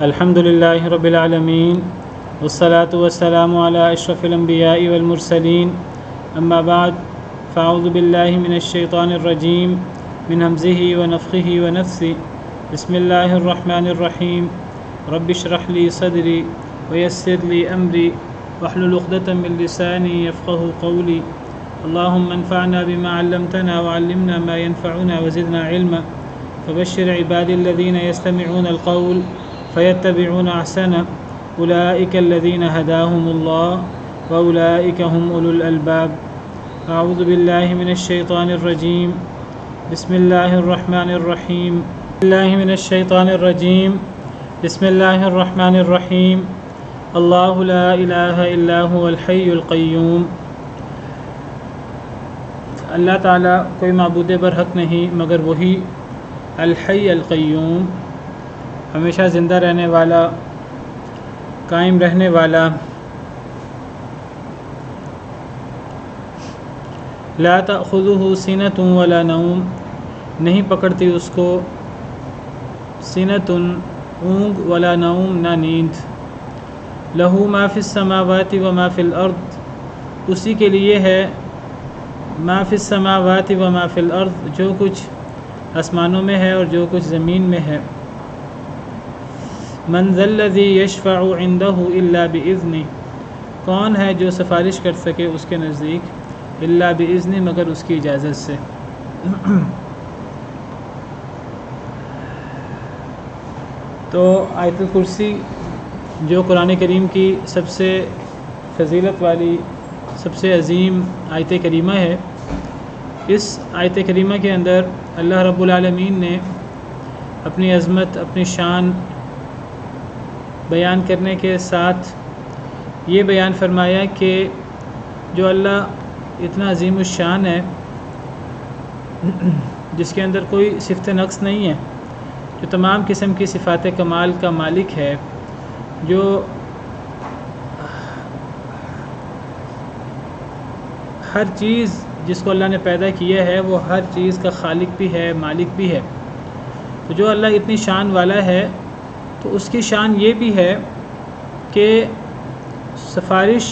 الحمد لله رب العالمين والصلاة والسلام على أشرف الأنبياء والمرسلين أما بعد فأعوذ بالله من الشيطان الرجيم من همزه ونفخه ونفثه بسم الله الرحمن الرحيم رب اشرح لي صدري ويسر لي أمري واحلل عقدة من لساني يفقه قولي اللهم انفعنا بما علمتنا وعلمنا ما ينفعنا وزدنا علما فبشر عبادي الذين يستمعون القول فيتبعون أحسنه أولئك الذين هداهم الله وأولئك هم أولو الألباب أعوذ بالله من الشيطان الرجيم بسم الله الرحمن الرحيم الله من الشيطان الرجيم بسم الله الرحمن الرحيم الله لا إله إلا هو الحي القيوم اللہ تعالیٰ کوئی معبود برحق نہیں مگر وہی الحی القیوم، ہمیشہ زندہ رہنے والا، قائم رہنے والا۔ لا تأخذہ سنۃ ولا نوم، نہیں پکڑتی اس کو سنۃ اونگ ولا نوم نہ نیند۔ لہ ما فی السماوات و ما فی الارض، اسی کے لیے ہے ما فی السماوات و ما فی الارض، جو کچھ آسمانوں میں ہے اور جو کچھ زمین میں ہے۔ من ذا الذی یشفع عندہ الا باذنہ، کون ہے جو سفارش کر سکے اس کے نزدیک الا باذنہ، مگر اس کی اجازت سے۔ تو آیت الکرسی جو قرآن کریم کی سب سے فضیلت والی، سب سے عظیم آیت کریمہ ہے، اس آیت کریمہ کے اندر اللہ رب العالمین نے اپنی عظمت، اپنی شان بیان کرنے کے ساتھ یہ بیان فرمایا کہ جو اللہ اتنا عظیم الشان ہے، جس کے اندر کوئی صفت نقص نہیں ہے، جو تمام قسم کی صفات کمال کا مالک ہے، جو ہر چیز جس کو اللہ نے پیدا کیا ہے وہ ہر چیز کا خالق بھی ہے، مالک بھی ہے۔ تو جو اللہ اتنی شان والا ہے تو اس کی شان یہ بھی ہے کہ سفارش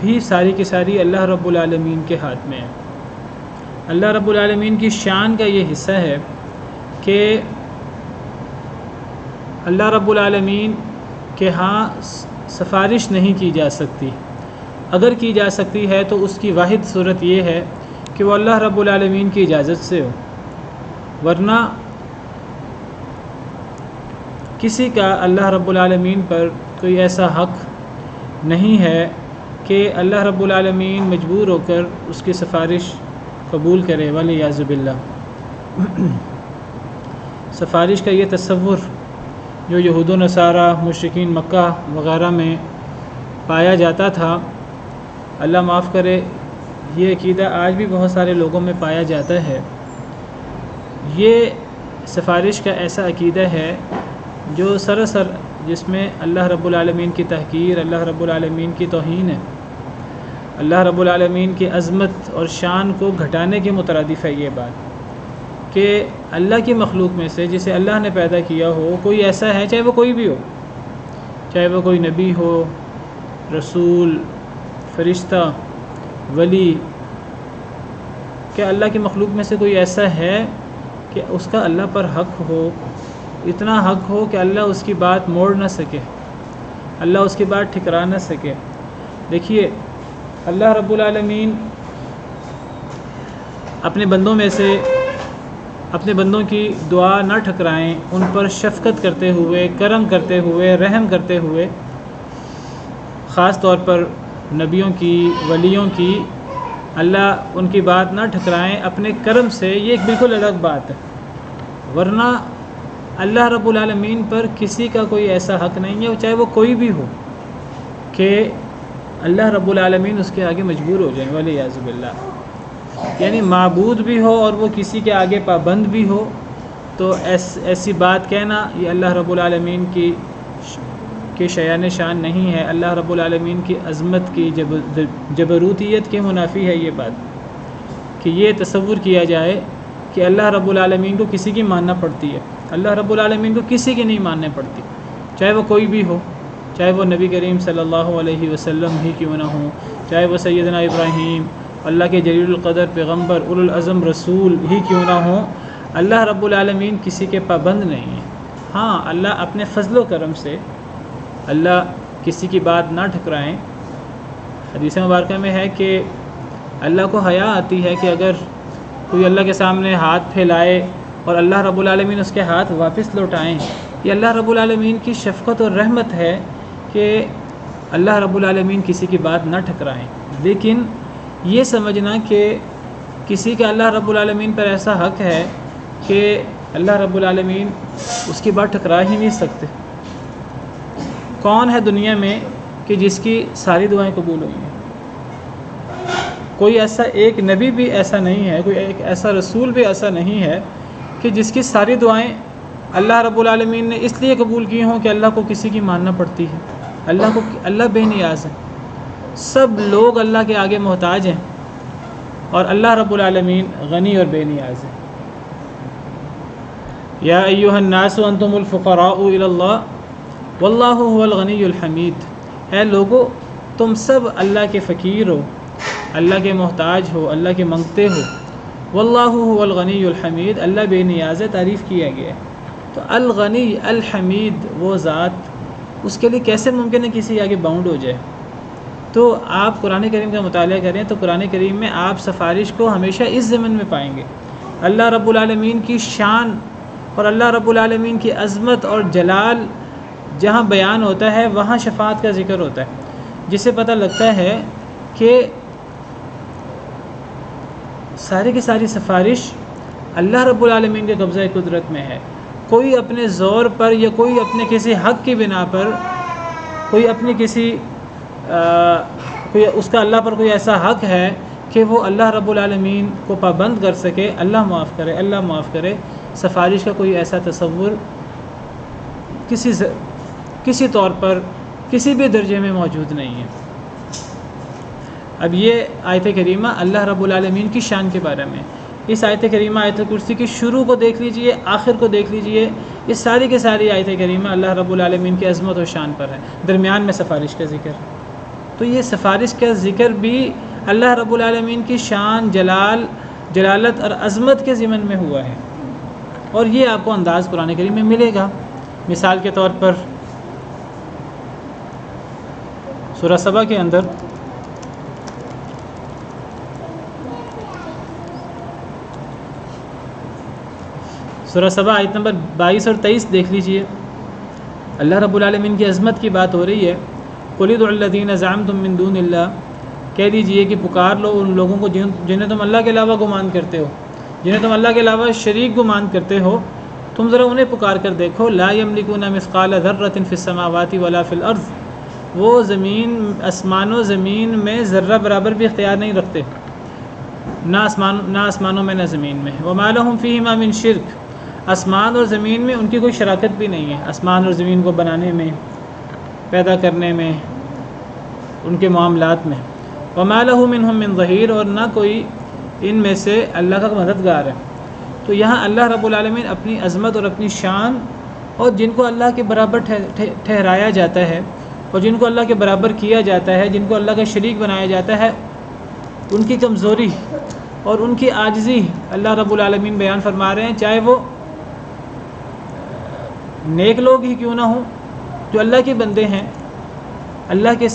بھی ساری کی ساری اللہ رب العالمین کے ہاتھ میں ہے۔ اللہ رب العالمین کی شان کا یہ حصہ ہے کہ اللہ رب العالمین کے ہاں سفارش نہیں کی جا سکتی، اگر کی جا سکتی ہے تو اس کی واحد صورت یہ ہے کہ وہ اللہ رب العالمین کی اجازت سے ہو، ورنہ کسی کا اللہ رب العالمین پر کوئی ایسا حق نہیں ہے کہ اللہ رب العالمین مجبور ہو کر اس کی سفارش قبول کرے، والعیاذ باللہ۔ سفارش کا یہ تصور جو یہود و نصارہ، مشرکین مکہ وغیرہ میں پایا جاتا تھا، اللہ معاف کرے، یہ عقیدہ آج بھی بہت سارے لوگوں میں پایا جاتا ہے۔ یہ سفارش کا ایسا عقیدہ ہے جو سراسر جس میں اللہ رب العالمین کی تحقیر، اللہ رب العالمین کی توہین ہے، اللہ رب العالمین کی عظمت اور شان کو گھٹانے کے مترادف ہے یہ بات کہ اللہ کی مخلوق میں سے جسے اللہ نے پیدا کیا ہو کوئی ایسا ہے، چاہے وہ کوئی بھی ہو، چاہے وہ کوئی نبی ہو، رسول، فرشتہ، ولی، کہ اللہ کی مخلوق میں سے کوئی ایسا ہے کہ اس کا اللہ پر حق ہو، اتنا حق ہو کہ اللہ اس کی بات موڑ نہ سکے، اللہ اس کی بات ٹھکرا نہ سکے۔ دیکھیے، اللہ رب العالمین اپنے بندوں میں سے اپنے بندوں کی دعا نہ ٹھکرائیں، ان پر شفقت کرتے ہوئے، کرم کرتے ہوئے، رحم کرتے ہوئے، خاص طور پر نبیوں کی، ولیوں کی، اللہ ان کی بات نہ ٹھکرائیں اپنے کرم سے، یہ ایک بالکل الگ بات ہے۔ ورنہ اللہ رب العالمین پر کسی کا کوئی ایسا حق نہیں ہے، چاہے وہ کوئی بھی ہو، کہ اللہ رب العالمین اس کے آگے مجبور ہو جائیں، والعیاذ باللہ۔ یعنی معبود بھی ہو اور وہ کسی کے آگے پابند بھی ہو، تو ایسی بات کہنا یہ اللہ رب العالمین کی شیان شان نہیں ہے، اللہ رب العالمین کی عظمت کی، جبروتیت کے منافی ہے یہ بات، کہ یہ تصور کیا جائے کہ اللہ رب العالمین کو کسی کی ماننا پڑتی ہے۔ اللہ رب العالمین کو کسی کی نہیں ماننے پڑتی، چاہے وہ کوئی بھی ہو، چاہے وہ نبی کریم صلی اللہ علیہ وسلم ہی کیوں نہ ہوں، چاہے وہ سیدنا ابراہیم اللہ کے جلیل القدر پیغمبر اولو العزم رسول ہی کیوں نہ ہوں، اللہ رب العالمین کسی کے پابند نہیں ہے۔ ہاں اللہ اپنے فضل و کرم سے اللہ کسی کی بات نہ ٹھکرائیں۔ حدیث مبارکہ میں ہے کہ اللہ کو حیا آتی ہے کہ اگر کوئی اللہ کے سامنے ہاتھ پھیلائے اور اللہ رب العالمین اس کے ہاتھ واپس لوٹائیں، یہ اللہ رب العالمین کی شفقت اور رحمت ہے کہ اللہ رب العالمین کسی کی بات نہ ٹھکرائیں۔ لیکن یہ سمجھنا کہ کسی کا اللہ رب العالمین پر ایسا حق ہے کہ اللہ رب العالمین اس کی بات ٹھکرا ہی نہیں سکتے۔ کون ہے دنیا میں کہ جس کی ساری دعائیں قبول ہوئی ہیں؟ کوئی ایسا ایک نبی بھی ایسا نہیں ہے، کوئی ایک ایسا رسول بھی ایسا نہیں ہے کہ جس کی ساری دعائیں اللہ رب العالمین نے اس لیے قبول کی ہوں کہ اللہ کو کسی کی ماننا پڑتی ہے۔ اللہ بے نیاز ہے، سب لوگ اللہ کے آگے محتاج ہیں، اور اللہ رب العالمین غنی اور بے نیاز ہے۔ یا ایھا الناس انتم الفقراء الی اللہ واللہ هو الغنی الحمید، اے لوگو تم سب اللہ کے فقیر ہو، اللہ کے محتاج ہو، اللہ کے منگتے ہو۔ واللہ هو الغنی الحمید، اللہ بے نیاز ہے، تعریف کیا گیا ہے۔ تو الغنی الحمید وہ ذات، اس کے لیے کیسے ممکن ہے کسی آگے باؤنڈ ہو جائے؟ تو آپ قرآن کریم کا مطالعہ کریں تو قرآن کریم میں آپ سفارش کو ہمیشہ اس ضمن میں پائیں گے، اللہ رب العالمین کی شان اور اللہ رب العالمین کی عظمت اور جلال جہاں بیان ہوتا ہے وہاں شفاعت کا ذکر ہوتا ہے، جس سے پتہ لگتا ہے کہ ساری کی ساری سفارش اللہ رب العالمین کے قبضہ قدرت میں ہے۔ کوئی اپنے زور پر یا کوئی اپنے کسی حق کی بنا پر، کوئی اپنی کسی کوئی اس کا اللہ پر کوئی ایسا حق ہے کہ وہ اللہ رب العالمین کو پابند کر سکے، اللہ معاف کرے، اللہ معاف کرے، سفارش کا کوئی ایسا تصور کسی طور پر کسی بھی درجے میں موجود نہیں ہے۔ اب یہ آیت کریمہ اللہ رب العالمین کی شان کے بارے میں، اس آیت کریمہ آیت کرسی کی شروع کو دیکھ لیجئے، آخر کو دیکھ لیجئے، یہ ساری کے ساری آیت کریمہ اللہ رب العالمین کی عظمت و شان پر ہے، درمیان میں سفارش کا ذکر۔ تو یہ سفارش کا ذکر بھی اللہ رب العالمین کی شان، جلالت اور عظمت کے ضمن میں ہوا ہے، اور یہ آپ کو انداز قرآن کریم میں ملے گا۔ مثال کے طور پر سورہ سبا کے اندر سورہ سبا آیت نمبر 22 اور 23 دیکھ لیجئے، اللہ رب العالمین کی عظمت کی بات ہو رہی ہے۔ قُلِ ادْعُوا الَّذِينَ زَعَمْتُم مِّن دُونِ اللَّهِ، کہہ دیجئے کہ پکار لو ان لوگوں کو جنہیں تم اللہ کے علاوہ گمان کرتے ہو، جنہیں تم اللہ کے علاوہ شریک گمان کرتے ہو، تم ذرا انہیں پکار کر دیکھو۔ لَا يَمْلِكُونَ مِثْقَالَ ذَرَّةٍ فِي السَّمَاوَاتِ وَلَا فِي الْأَرْضِ، وہ آسمان و زمین میں ذرہ برابر بھی اختیار نہیں رکھتے، نہ آسمانوں میں نہ زمین میں۔ وَمَا لَهُمْ فِيهِمَا مِنْ شِرْكٍ، آسمان اور زمین میں ان کی کوئی شراکت بھی نہیں ہے، آسمان اور زمین کو بنانے میں، پیدا کرنے میں، ان کے معاملات میں۔ وَمَا لَهُ مِنْهُمْ مِنْ ظَهِيرٍ، اور نہ کوئی ان میں سے اللہ کا مددگار ہے۔ تو یہاں اللہ رب العالمین اپنی عظمت اور اپنی شان، اور جن کو اللہ کے برابر ٹھہرایا جاتا ہے اور جن کو اللہ کے برابر کیا جاتا ہے، جن کو اللہ کا شریک بنایا جاتا ہے، ان کی کمزوری اور ان کی عاجزی اللہ رب العالمین بیان فرما رہے ہیں، چاہے وہ نیک لوگ ہی کیوں نہ ہوں، جو اللہ کے بندے ہیں، اللہ کے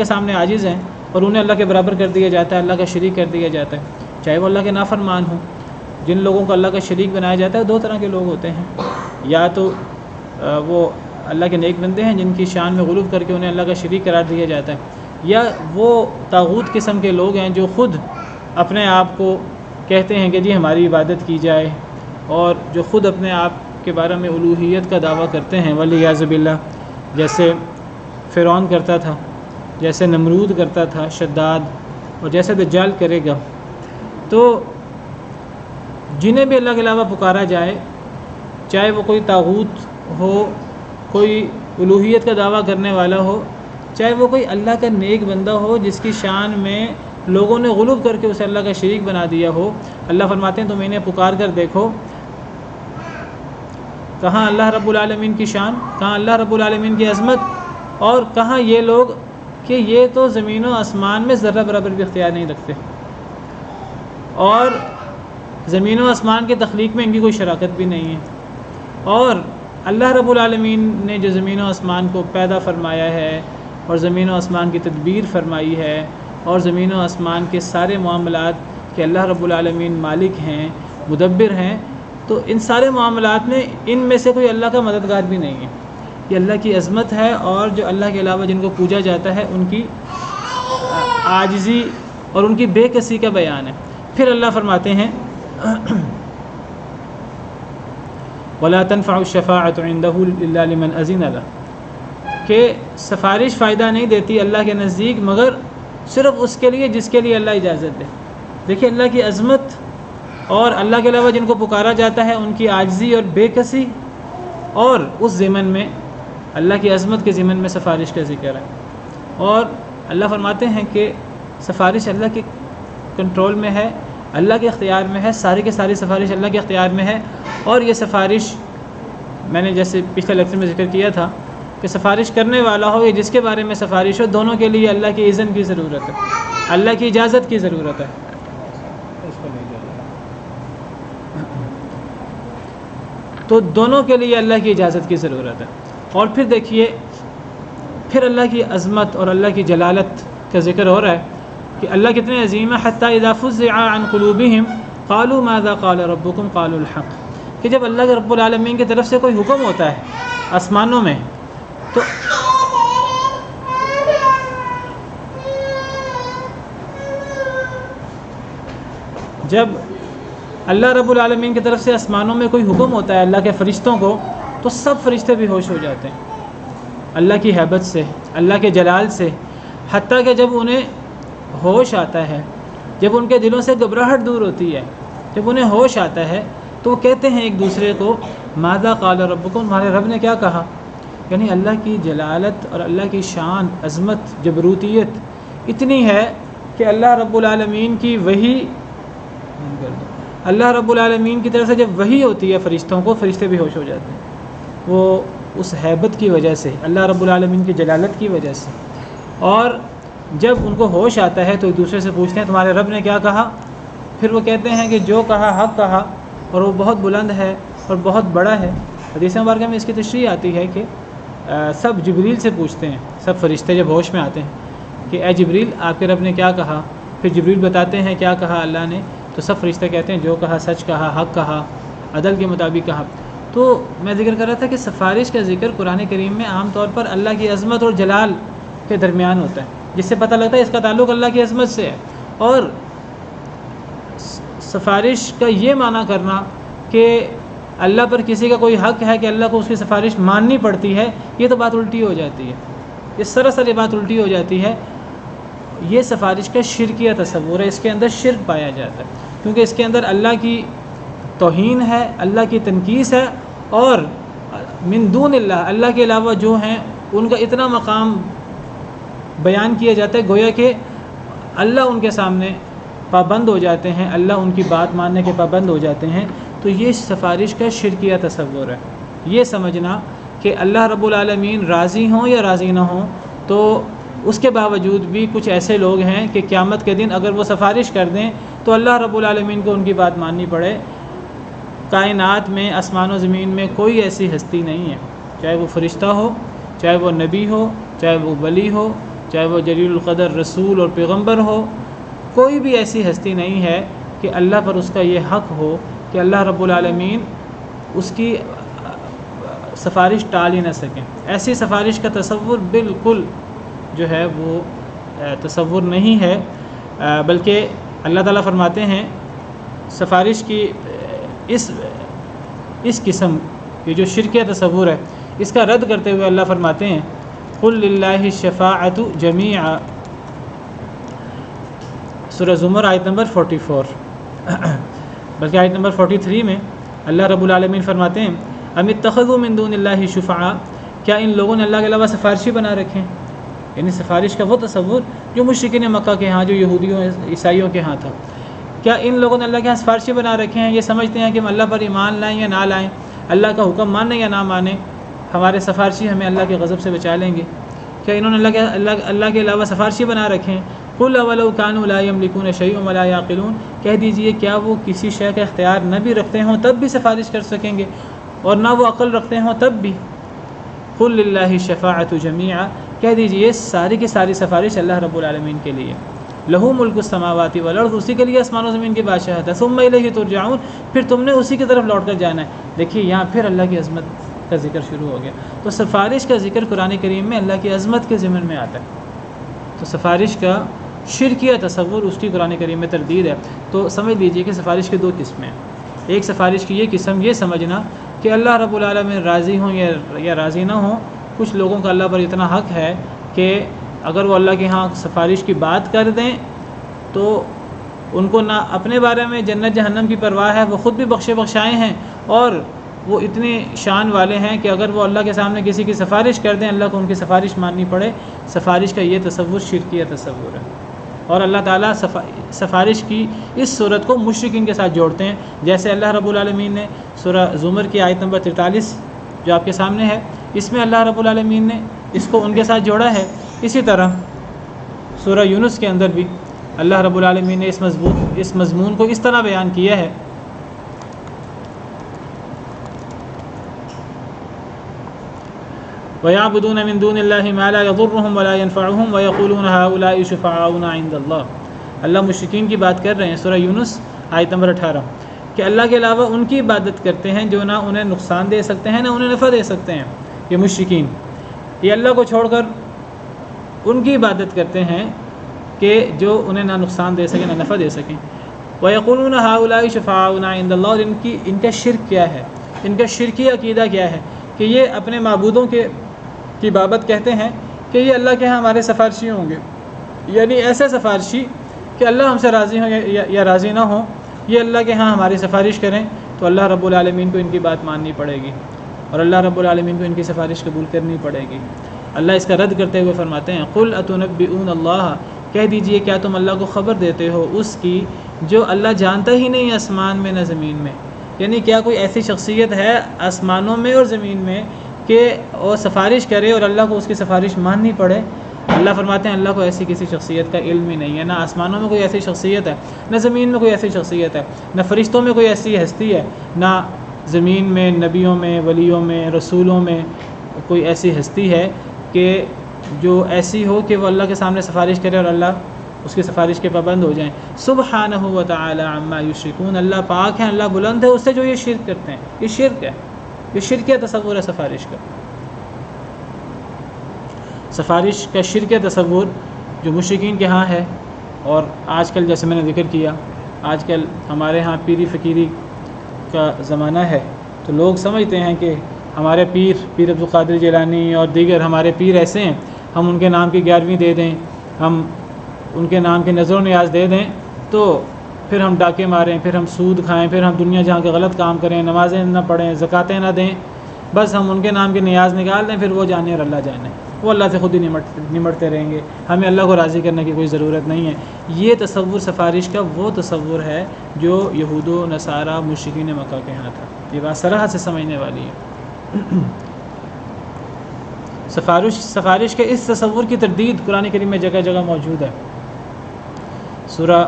سامنے عاجز ہیں، اور انہیں اللہ کے برابر کر دیا جاتا ہے، اللہ کا شریک کر دیا جاتا ہے، چاہے وہ اللہ کے نافرمان ہوں۔ جن لوگوں کو اللہ کا شریک بنایا جاتا ہے دو طرح کے لوگ ہوتے ہیں، یا تو وہ اللہ کے نیک بندے ہیں جن کی شان میں غلو کر کے انہیں اللہ کا شریک قرار دیا جاتا ہے، یا وہ طاغوت قسم کے لوگ ہیں جو خود اپنے آپ کو کہتے ہیں کہ جی ہماری عبادت کی جائے، اور جو خود اپنے آپ کے بارے میں الوہیت کا دعویٰ کرتے ہیں، والعیاذ باللہ، جیسے فرعون کرتا تھا، جیسے نمرود کرتا تھا، شداد، اور جیسے دجال کرے گا۔ تو جنہیں بھی اللہ کے علاوہ پکارا جائے، چاہے وہ کوئی طاغوت ہو، کوئی الوہیت کا دعویٰ کرنے والا ہو، چاہے وہ کوئی اللہ کا نیک بندہ ہو جس کی شان میں لوگوں نے غلو کر کے اسے اللہ کا شریک بنا دیا ہو، اللہ فرماتے ہیں تم انہیں پکار کر دیکھو، کہاں اللہ رب العالمین کی شان، کہاں اللہ رب العالمین کی عظمت، اور کہاں یہ لوگ کہ یہ تو زمین و آسمان میں ذرہ برابر بھی اختیار نہیں رکھتے، اور زمین و آسمان کے تخلیق میں ان کی کوئی شراکت بھی نہیں ہے، اور اللہ رب العالمین نے جو زمین و آسمان کو پیدا فرمایا ہے اور زمین و آسمان کی تدبیر فرمائی ہے اور زمین و آسمان کے سارے معاملات کہ اللہ رب العالمین مالک ہیں، مدبر ہیں، تو ان سارے معاملات میں ان میں سے کوئی اللہ کا مددگار بھی نہیں ہے۔ یہ اللہ کی عظمت ہے، اور جو اللہ کے علاوہ جن کو پوجا جاتا ہے ان کی عاجزی اور ان کی بے کسی کا بیان ہے۔ پھر اللہ فرماتے ہیں وَلَا تَنْفَعُ الشَّفَاعَةُ عِنْدَهُ إِلَّا لِمَنْ أَذِنَ لَهُ، کہ سفارش فائدہ نہیں دیتی اللہ کے نزدیک مگر صرف اس کے لیے جس کے لیے اللہ اجازت دے۔ دیکھیں اللہ کی عظمت اور اللہ کے علاوہ جن کو پکارا جاتا ہے ان کی عاجزی اور بے کسی، اور اس ضمن میں اللہ کی عظمت کے ضمن میں سفارش کا ذکر ہے، اور اللہ فرماتے ہیں کہ سفارش اللہ کے کنٹرول میں ہے، اللہ کے اختیار میں ہے، ساری کے ساری سفارش اللہ کے اختیار میں ہے، اور یہ سفارش میں نے جیسے پچھلے لیکچر میں ذکر کیا تھا کہ سفارش کرنے والا ہو یا جس کے بارے میں سفارش ہو، دونوں کے لیے اللہ کی اذن کی ضرورت ہے، اللہ کی اجازت کی ضرورت ہے۔ تو دونوں کے لیے اللہ کی اجازت کی ضرورت ہے۔ اور پھر دیکھیے پھر اللہ کی عظمت اور اللہ کی جلالت کا ذکر ہو رہا ہے کہ اللہ کتنے عظیم ہے۔ حتیٰ اذا فزع عن قلوبہم قالوا ماذا قال ربکم قالوا الحق، کہ جب اللہ کے رب العالمین کی طرف سے کوئی حکم ہوتا ہے آسمانوں میں، تو جب اللہ رب العالمین کی طرف سے آسمانوں میں کوئی حکم ہوتا ہے اللہ کے فرشتوں کو، تو سب فرشتے بھی ہوش ہو جاتے ہیں اللہ کی ہیبت سے، اللہ کے جلال سے، حتیٰ کہ جب انہیں ہوش آتا ہے، جب ان کے دلوں سے گھبراہٹ دور ہوتی ہے، جب انہیں ہوش آتا ہے تو وہ کہتے ہیں ایک دوسرے کو ماذا قال ربکم، تمہارے رب نے کیا کہا۔ یعنی اللہ کی جلالت اور اللہ کی شان، عظمت، جبروتیت اتنی ہے کہ اللہ رب العالمین کی وحی، اللہ رب العالمین کی طرف سے جب وحی ہوتی ہے فرشتوں کو، فرشتے بھی ہوش ہو جاتے ہیں، وہ اس ہیبت کی وجہ سے، اللہ رب العالمین کی جلالت کی وجہ سے۔ اور جب ان کو ہوش آتا ہے تو ایک دوسرے سے پوچھتے ہیں تمہارے رب نے کیا کہا، پھر وہ کہتے ہیں کہ جو کہا حق کہا، اور وہ بہت بلند ہے اور بہت بڑا ہے۔ حدیث مبارکہ میں اس کی تشریح آتی ہے کہ سب جبریل سے پوچھتے ہیں، سب فرشتے جب ہوش میں آتے ہیں کہ اے جبریل آپ کے رب نے کیا کہا، پھر جبریل بتاتے ہیں کیا کہا اللہ نے، تو سب فرشتے کہتے ہیں جو کہا سچ کہا، حق کہا، عدل کے مطابق کہا۔ تو میں ذکر کر رہا تھا کہ سفارش کا ذکر قرآن کریم میں عام طور پر اللہ کی عظمت اور جلال کے درمیان ہوتا ہے، جس سے پتہ لگتا ہے اس کا تعلق اللہ کی عظمت سے ہے۔ اور سفارش کا یہ معنی کرنا کہ اللہ پر کسی کا کوئی حق ہے کہ اللہ کو اس کی سفارش ماننی پڑتی ہے، یہ تو بات الٹی ہو جاتی ہے، یہ سراسر یہ بات الٹی ہو جاتی ہے۔ یہ سفارش کا شرکیہ تصور ہے، اس کے اندر شرک پایا جاتا ہے، کیونکہ اس کے اندر اللہ کی توہین ہے، اللہ کی تنقیص ہے، اور من دون اللہ، اللہ کے علاوہ جو ہیں ان کا اتنا مقام بیان کیا جاتا ہے گویا کہ اللہ ان کے سامنے پابند ہو جاتے ہیں، اللہ ان کی بات ماننے کے پابند ہو جاتے ہیں۔ تو یہ سفارش کا شرکیہ تصور ہے، یہ سمجھنا کہ اللہ رب العالمین راضی ہوں یا راضی نہ ہوں، تو اس کے باوجود بھی کچھ ایسے لوگ ہیں کہ قیامت کے دن اگر وہ سفارش کر دیں تو اللہ رب العالمین کو ان کی بات ماننی پڑے۔ کائنات میں، آسمان و زمین میں کوئی ایسی ہستی نہیں ہے، چاہے وہ فرشتہ ہو، چاہے وہ نبی ہو، چاہے وہ ولی ہو، چاہے وہ جلیل القدر رسول اور پیغمبر ہو، کوئی بھی ایسی ہستی نہیں ہے کہ اللہ پر اس کا یہ حق ہو کہ اللہ رب العالمین اس کی سفارش ٹال ہی نہ سکیں۔ ایسی سفارش کا تصور بالکل جو ہے وہ تصور نہیں ہے، بلکہ اللہ تعالیٰ فرماتے ہیں سفارش کی اس قسم یہ جو شرکیہ تصور ہے اس کا رد کرتے ہوئے اللہ فرماتے ہیں قل للہ الشفاعۃ جمیعا، سورہ زمر آیت نمبر 44، بلکہ آیت نمبر 43 میں اللہ رب العالمین فرماتے ہیں ام اتخذوا من دون اللہ شفعاء، کیا ان لوگوں نے اللہ کے علاوہ سفارشی بنا رکھے ہیں؟ یعنی سفارش کا وہ تصور جو مشرکین مکہ کے ہاں، جو یہودیوں عیسائیوں کے ہاں تھا، کیا ان لوگوں نے اللہ کے ہاں سفارشی بنا رکھے ہیں؟ یہ سمجھتے ہیں کہ ہم اللہ پر ایمان لائیں یا نہ لائیں، اللہ کا حکم مانیں یا نہ مانیں، ہمارے سفارشی ہمیں اللہ کے غضب سے بچا لیں گے؟ کیا انہوں نے اللہ کے علاوہ سفارشی بنا رکھے ہیں؟ قل اولو کانوا لا یملکون شیئا ولا یعقلون، کہہ دیجئے کیا وہ کسی شے کا اختیار نہ بھی رکھتے ہوں تب بھی سفارش کر سکیں گے، اور نہ وہ عقل رکھتے ہوں تب بھی؟ قل للہ الشفاعۃ جمیعا، کہہ دیجئے ساری کی ساری سفارش اللہ رب العالمین کے لیے، لہو ملک السماوات والارض، اسی کے لیے آسمان و زمین کی بادشاہت ہے، ثم الیہ ترجعون، پھر تم نے اسی کی طرف لوٹ کر جانا ہے۔ دیکھیے یہاں پھر اللہ کی عظمت کا ذکر شروع ہو گیا، تو سفارش کا ذکر قرآن کریم میں اللہ کی عظمت کے ضمن میں آتا ہے، تو سفارش کا شرکیہ تصور اس کی قرآن کریم میں تردید ہے۔ تو سمجھ لیجئے کہ سفارش کے دو قسمیں ہیں، ایک سفارش کی یہ قسم یہ سمجھنا کہ اللہ رب العالمین راضی ہوں یا راضی نہ ہوں، کچھ لوگوں کا اللہ پر اتنا حق ہے کہ اگر وہ اللہ کے ہاں سفارش کی بات کر دیں تو ان کو نہ اپنے بارے میں جنت جہنم کی پرواہ ہے، وہ خود بھی بخشے بخشائے ہیں، اور وہ اتنے شان والے ہیں کہ اگر وہ اللہ کے سامنے کسی کی سفارش کر دیں اللہ کو ان کی سفارش ماننی پڑے۔ سفارش کا یہ تصور شرکیہ تصور ہے، اور اللہ تعالیٰ سفارش کی اس صورت کو مشرکین کے ساتھ جوڑتے ہیں، جیسے اللہ رب العالمین نے سورہ زمر کی آیت نمبر 43 جو آپ کے سامنے ہے، اس میں اللہ رب العالمین نے اس کو ان کے ساتھ جوڑا ہے۔ اسی طرح سورہ یونس کے اندر بھی اللہ رب العالمین نے اس مضمون کو اس طرح بیان کیا ہے، وَيَعْبُدُونَ مِن دُونِ اللَّهِ مَا لَا يَضُرُّهُمْ وَلَا يَنفَعُهُمْ وَيَقُولُونَ هَؤُلَاءِ شُفَعَاؤُنَا عِندَ اللَّهِ۔ اللہ مشرکین کی بات کر رہے ہیں، سورہ یونس آیت نمبر 18، کہ اللہ کے علاوہ ان کی عبادت کرتے ہیں جو نہ انہیں نقصان دے سکتے ہیں نہ انہیں نفع دے سکتے ہیں۔ یہ مشرکین یہ اللہ کو چھوڑ کر ان کی عبادت کرتے ہیں کہ جو انہیں نہ نقصان دے سکیں نہ نفع دے سکیں۔ وَيَقُولُونَ هَؤُلَاءِ شُفَعَاؤُنَا عِندَ اللَّهِ، اور ان کا شرک کیا ہے، ان کا شرکی عقیدہ کیا ہے کہ یہ اپنے معبودوں کی بابت کہتے ہیں کہ یہ اللہ کے ہاں ہمارے سفارشی ہوں گے، یعنی ایسے سفارشی کہ اللہ ہم سے راضی ہوں یا راضی نہ ہوں، یہ اللہ کے ہاں ہماری سفارش کریں تو اللہ رب العالمین کو ان کی بات ماننی پڑے گی، اور اللہ رب العالمین کو ان کی سفارش قبول کرنی پڑے گی۔ اللہ اس کا رد کرتے ہوئے فرماتے ہیں قُلْ أَتُنَبِّئُونَ اللَّهَ، کہہ دیجئے کیا تم اللہ کو خبر دیتے ہو اس کی جو اللہ جانتا ہی نہیں آسمان میں نہ زمین میں، یعنی کیا کوئی ایسی شخصیت ہے آسمانوں میں اور زمین میں کہ وہ سفارش کرے اور اللہ کو اس کی سفارش ماننی پڑے؟ اللہ فرماتے ہیں اللہ کو ایسی کسی شخصیت کا علم ہی نہیں ہے، نہ آسمانوں میں کوئی ایسی شخصیت ہے، نہ زمین میں کوئی ایسی شخصیت ہے، نہ فرشتوں میں کوئی ایسی ہستی ہے، نہ زمین میں نبیوں میں ولیوں میں رسولوں میں کوئی ایسی ہستی ہے کہ جو ایسی ہو کہ وہ اللہ کے سامنے سفارش کرے اور اللہ اس کی سفارش کے پابند ہو جائیں۔ سبحانہ و تعالی عما یشرکون، اللہ پاک ہیں، اللہ بلند ہے اس سے جو یہ شرک کرتے ہیں۔ یہ شرک ہے، یہ شرکیہ تصور ہے سفارش کا۔ سفارش کا شرکیہ تصور جو مشرکین کے ہاں ہے، اور آج کل جیسے میں نے ذکر کیا آج کل ہمارے ہاں پیری فقیری کا زمانہ ہے، تو لوگ سمجھتے ہیں کہ ہمارے پیر عبدالقادر جیلانی اور دیگر ہمارے پیر ایسے ہیں، ہم ان کے نام کی 11ویں دے دیں، ہم ان کے نام کے نظر و نیاز دے دیں تو پھر ہم ڈاکے ماریں، پھر ہم سود کھائیں، پھر ہم دنیا جہاں کے غلط کام کریں، نمازیں نہ پڑھیں، زکاتیں نہ دیں، بس ہم ان کے نام کے نیاز نکال دیں، پھر وہ جانے اور اللہ جانے، وہ اللہ سے خود ہی نمٹتے رہیں گے، ہمیں اللہ کو راضی کرنے کی کوئی ضرورت نہیں ہے۔ یہ تصور سفارش کا وہ تصور ہے جو یہود و نصارہ مشرکین مکہ کے ہاں تھا۔ یہ بات صراحت سے سمجھنے والی ہے۔ سفارش کے اس تصور کی تردید قرآن کریم میں جگہ جگہ موجود ہے۔ سورہ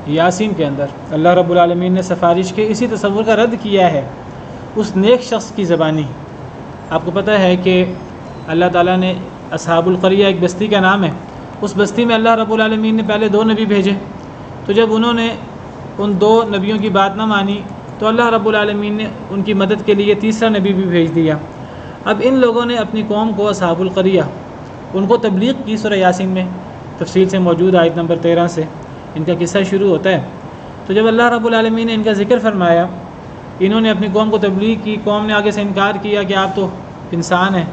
یاسین کے اندر اللہ رب العالمین نے سفارش کے اسی تصور کا رد کیا ہے اس نیک شخص کی زبانی۔ آپ کو پتہ ہے کہ اللہ تعالیٰ نے اصحاب القریہ ایک بستی کا نام ہے، اس بستی میں اللہ رب العالمین نے پہلے 2 نبی بھیجے، تو جب انہوں نے ان 2 نبیوں کی بات نہ مانی تو اللہ رب العالمین نے ان کی مدد کے لیے تیسرا نبی بھی بھیج دیا۔ اب ان لوگوں نے اپنی قوم کو اصحاب القریہ ان کو تبلیغ کی، سورہ یاسین میں تفصیل سے موجود آیت نمبر 13 سے ان کا قصہ شروع ہوتا ہے۔ تو جب اللہ رب العالمین نے ان کا ذکر فرمایا، انہوں نے اپنی قوم کو تبلیغ کی، قوم نے آگے سے انکار کیا کہ آپ تو انسان ہیں،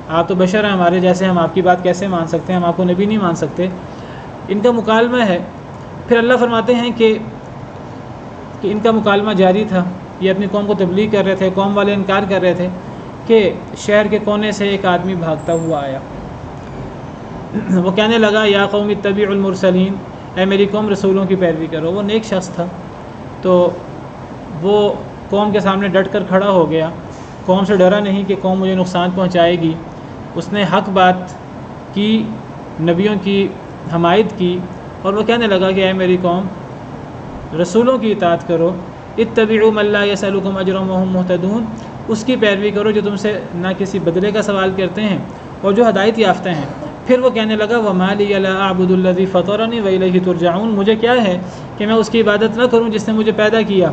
آپ تو بشر ہیں ہمارے جیسے، ہم آپ کی بات کیسے مان سکتے ہیں، ہم آپ کو نبی نہیں مان سکتے، ان کا مکالمہ ہے۔ پھر اللہ فرماتے ہیں کہ ان کا مکالمہ جاری تھا، یہ اپنی قوم کو تبلیغ کر رہے تھے، قوم والے انکار کر رہے تھے کہ شہر کے کونے سے ایک آدمی بھاگتا ہوا آیا، وہ کہنے لگا یا قوم اتبعوا المرسلین، اے میری قوم رسولوں کی پیروی کرو۔ وہ نیک شخص تھا، تو وہ قوم کے سامنے ڈٹ کر کھڑا ہو گیا، قوم سے ڈرا نہیں کہ قوم مجھے نقصان پہنچائے گی، اس نے حق بات کی، نبیوں کی حمایت کی، اور وہ کہنے لگا کہ اے میری قوم رسولوں کی اطاعت کرو، اتبعوا من لا یسألکم اجرا وہم مہتدون، اس کی پیروی کرو جو تم سے نہ کسی بدلے کا سوال کرتے ہیں اور جو ہدایت یافتہ ہیں۔ پھر وہ کہنے لگا وما لی لا اعبد الذی فطرنی والیہ ترجعون، مجھے کیا ہے کہ میں اس کی عبادت نہ کروں جس نے مجھے پیدا کیا،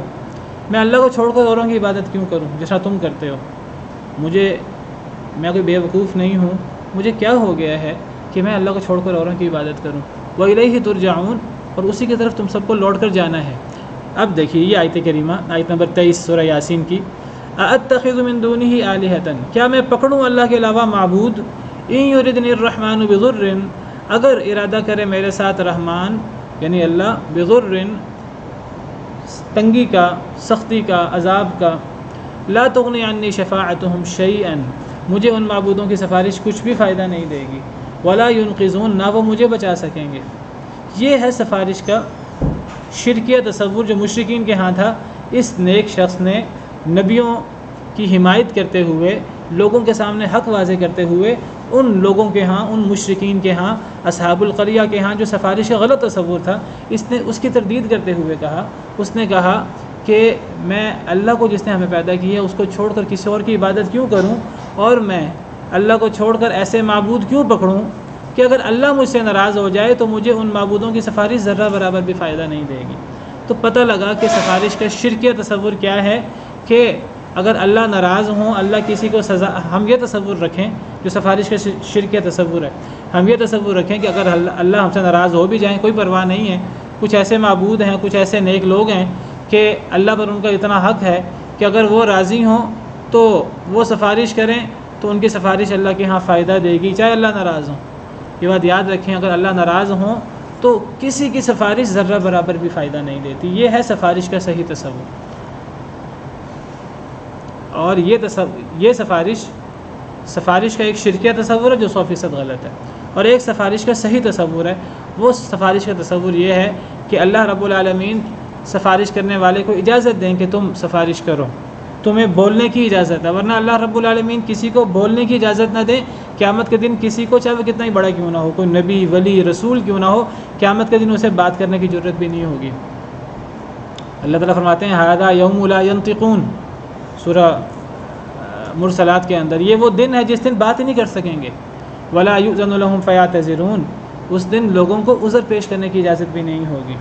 میں اللہ کو چھوڑ کر اوروں کی عبادت کیوں کروں جس طرح تم کرتے ہو، میں کوئی بے وقوف نہیں ہوں، مجھے کیا ہو گیا ہے کہ میں اللہ کو چھوڑ کر اوروں کی عبادت کروں، والیہ ترجعون، اور اسی کی طرف تم سب کو لوٹ کر جانا ہے۔ اب دیکھیے یہ آیت کریمہ، آیت نمبر 23 سورہ یاسین کی، ااتخذ من دونہ آلہۃ، کیا میں پکڑوں اللہ کے علاوہ معبود، ان یردنی الرحمن بضر، اگر ارادہ کرے میرے ساتھ رحمان یعنی اللہ، بضر تنگی کا، سختی کا، عذاب کا، لا تغنی عنی شفاعتہم شیئا، مجھے ان معبودوں کی سفارش کچھ بھی فائدہ نہیں دے گی، ولا ینقذون، نہ وہ مجھے بچا سکیں گے۔ یہ ہے سفارش کا شرکیہ تصور جو مشرکین کے ہاں تھا۔ اس نیک شخص نے نبیوں کی حمایت کرتے ہوئے، لوگوں کے سامنے حق واضح کرتے ہوئے، ان لوگوں کے ہاں، ان مشرکین کے ہاں، اصحاب القریہ کے ہاں جو سفارش کا غلط تصور تھا، اس نے اس کی تردید کرتے ہوئے کہا، اس نے کہا کہ میں اللہ کو جس نے ہمیں پیدا کیا ہے اس کو چھوڑ کر کسی اور کی عبادت کیوں کروں، اور میں اللہ کو چھوڑ کر ایسے معبود کیوں پکڑوں کہ اگر اللہ مجھ سے ناراض ہو جائے تو مجھے ان معبودوں کی سفارش ذرہ برابر بھی فائدہ نہیں دے گی۔ تو پتہ لگا کہ سفارش کا شرکیہ تصور کیا ہے کہ اگر اللہ ناراض ہوں، اللہ کسی کو سزا، ہم یہ تصور رکھیں جو سفارش کا شرکیہ تصور ہے، ہم یہ تصور رکھیں کہ اگر اللہ ہم سے ناراض ہو بھی جائیں کوئی پرواہ نہیں ہے، کچھ ایسے معبود ہیں، کچھ ایسے نیک لوگ ہیں کہ اللہ پر ان کا اتنا حق ہے کہ اگر وہ راضی ہوں تو وہ سفارش کریں تو ان کی سفارش اللہ کے ہاں فائدہ دے گی چاہے اللہ ناراض ہوں۔ یہ بات یاد رکھیں، اگر اللہ ناراض ہوں تو کسی کی سفارش ذرہ برابر بھی فائدہ نہیں دیتی۔ یہ ہے سفارش کا صحیح تصور، اور یہ سفارش کا ایک شرکیہ تصور ہے جو 100% غلط ہے، اور ایک سفارش کا صحیح تصور ہے۔ وہ سفارش کا تصور یہ ہے کہ اللہ رب العالمین سفارش کرنے والے کو اجازت دیں کہ تم سفارش کرو، تمہیں بولنے کی اجازت ہے، ورنہ اللہ رب العالمین کسی کو بولنے کی اجازت نہ دے، قیامت کے دن کسی کو چاہے وہ کتنا ہی بڑا کیوں نہ ہو، کوئی نبی، ولی، رسول کیوں نہ ہو، قیامت کے دن اسے بات کرنے کی ضرورت بھی نہیں ہوگی۔ اللہ تعالیٰ فرماتے ہیں ھذا یوم لا ینطقون، سورہ مرسلات کے اندر، یہ وہ دن ہے جس دن بات ہی نہیں کر سکیں گے، ولا یؤذن لهم فیعتذرون، اس دن لوگوں کو عذر پیش کرنے کی اجازت بھی نہیں ہوگی۔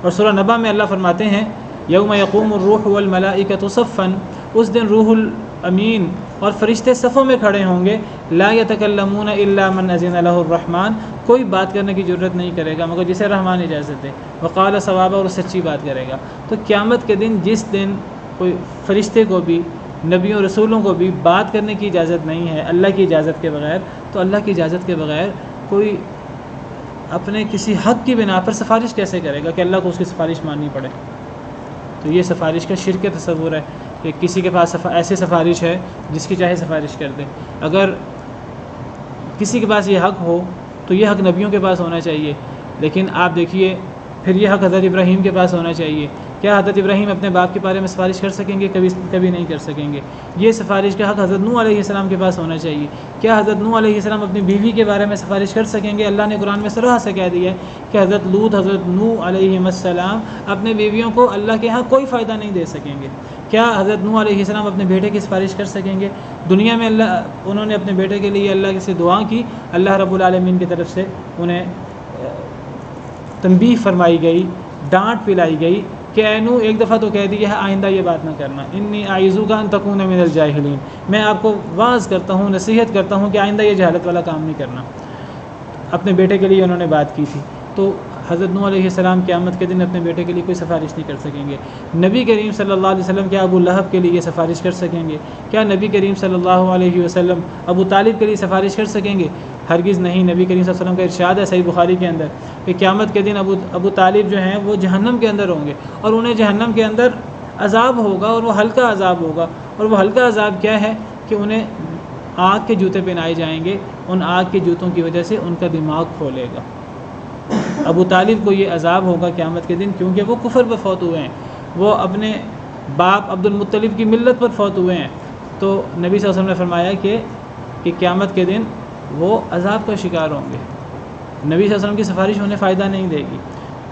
اور سورہ نبا میں اللہ فرماتے ہیں یوم یقوم الروح والملائکۃ صفا، اس دن روح الامین اور فرشتے صفوں میں کھڑے ہوں گے، لا یتکلمون الا من اذن له الرحمن، کوئی بات کرنے کی ضرورت نہیں کرے گا مگر جسے رحمان اجازت دے، وقال صوابا، اور سچی بات کرے گا۔ تو قیامت کے دن جس دن کوئی فرشتے کو بھی، نبیوں رسولوں کو بھی بات کرنے کی اجازت نہیں ہے اللہ کی اجازت کے بغیر، تو اللہ کی اجازت کے بغیر کوئی اپنے کسی حق کی بنا پر سفارش کیسے کرے گا کہ اللہ کو اس کی سفارش ماننی پڑے؟ تو یہ سفارش کا شرک تصور ہے کہ کسی کے پاس ایسی سفارش ہے جس کی چاہے سفارش کر دے۔ اگر کسی کے پاس یہ حق ہو تو یہ حق نبیوں کے پاس ہونا چاہیے، لیکن آپ دیکھیے پھر یہ حق حضرت ابراہیم کے پاس ہونا چاہیے۔ کیا حضرت ابراہیم اپنے باپ کے بارے میں سفارش کر سکیں گے؟ کبھی نہیں کر سکیں گے۔ یہ سفارش کا حق حضرت نوح علیہ السلام کے پاس ہونا چاہیے۔ کیا حضرت نوح علیہ السلام اپنی بیوی کے بارے میں سفارش کر سکیں گے؟ اللہ نے قرآن میں صراحت سے کہہ دیا ہے کہ حضرت لوط، حضرت نوح علیہ السلام اپنے بیویوں کو اللہ کے ہاں کوئی فائدہ نہیں دے سکیں گے۔ کیا حضرت نوح علیہ السلام اپنے بیٹے کی سفارش کر سکیں گے؟ دنیا میں انہوں نے اپنے بیٹے کے لیے اللہ سے دعا کی، اللہ رب العالمین کی طرف سے انہیں تنبیہ فرمائی گئی، ڈانٹ پلائی گئی کہ اے نوح ایک دفعہ تو کہہ دیا ہے آئندہ یہ بات نہ کرنا، انی اعیذک ان تکون من الجاہلین، میں آپ کو واعظ کرتا ہوں، نصیحت کرتا ہوں کہ آئندہ یہ جہالت والا کام نہیں کرنا۔ اپنے بیٹے کے لیے انہوں نے بات کی تھی۔ تو حضرت نوح علیہ السلام قیامت کے دن اپنے بیٹے کے لیے کوئی سفارش نہیں کر سکیں گے۔ نبی کریم صلی اللہ علیہ وسلم کیا ابو لہب کے لیے یہ سفارش کر سکیں گے؟ کیا نبی کریم صلی اللہ علیہ وسلم ابو طالب کے لیے سفارش کر سکیں گے؟ ہرگز نہیں۔ نبی کریم صلی اللہ علیہ وسلم کا ارشاد ہے صحیح بخاری کے اندر کہ قیامت کے دن ابو طالب جو ہیں وہ جہنم کے اندر ہوں گے، اور انہیں جہنم کے اندر عذاب ہوگا، اور وہ ہلکا عذاب ہوگا۔ اور وہ ہلکا عذاب کیا ہے کہ انہیں آگ کے جوتے پہنائے جائیں گے، ان آگ کے جوتوں کی وجہ سے ان کا دماغ کھولے گا۔ ابو طالب کو یہ عذاب ہوگا قیامت کے دن، کیونکہ وہ کفر پہ فوت ہوئے ہیں، وہ اپنے باپ عبد المطلب کی ملت پر فوت ہوئے ہیں، تو نبی صلی اللہ علیہ وسلم نے فرمایا کہ قیامت کے دن وہ عذاب کا شکار ہوں گے، نبی صلی اللہ علیہ وسلم کی سفارش انہیں فائدہ نہیں دے گی۔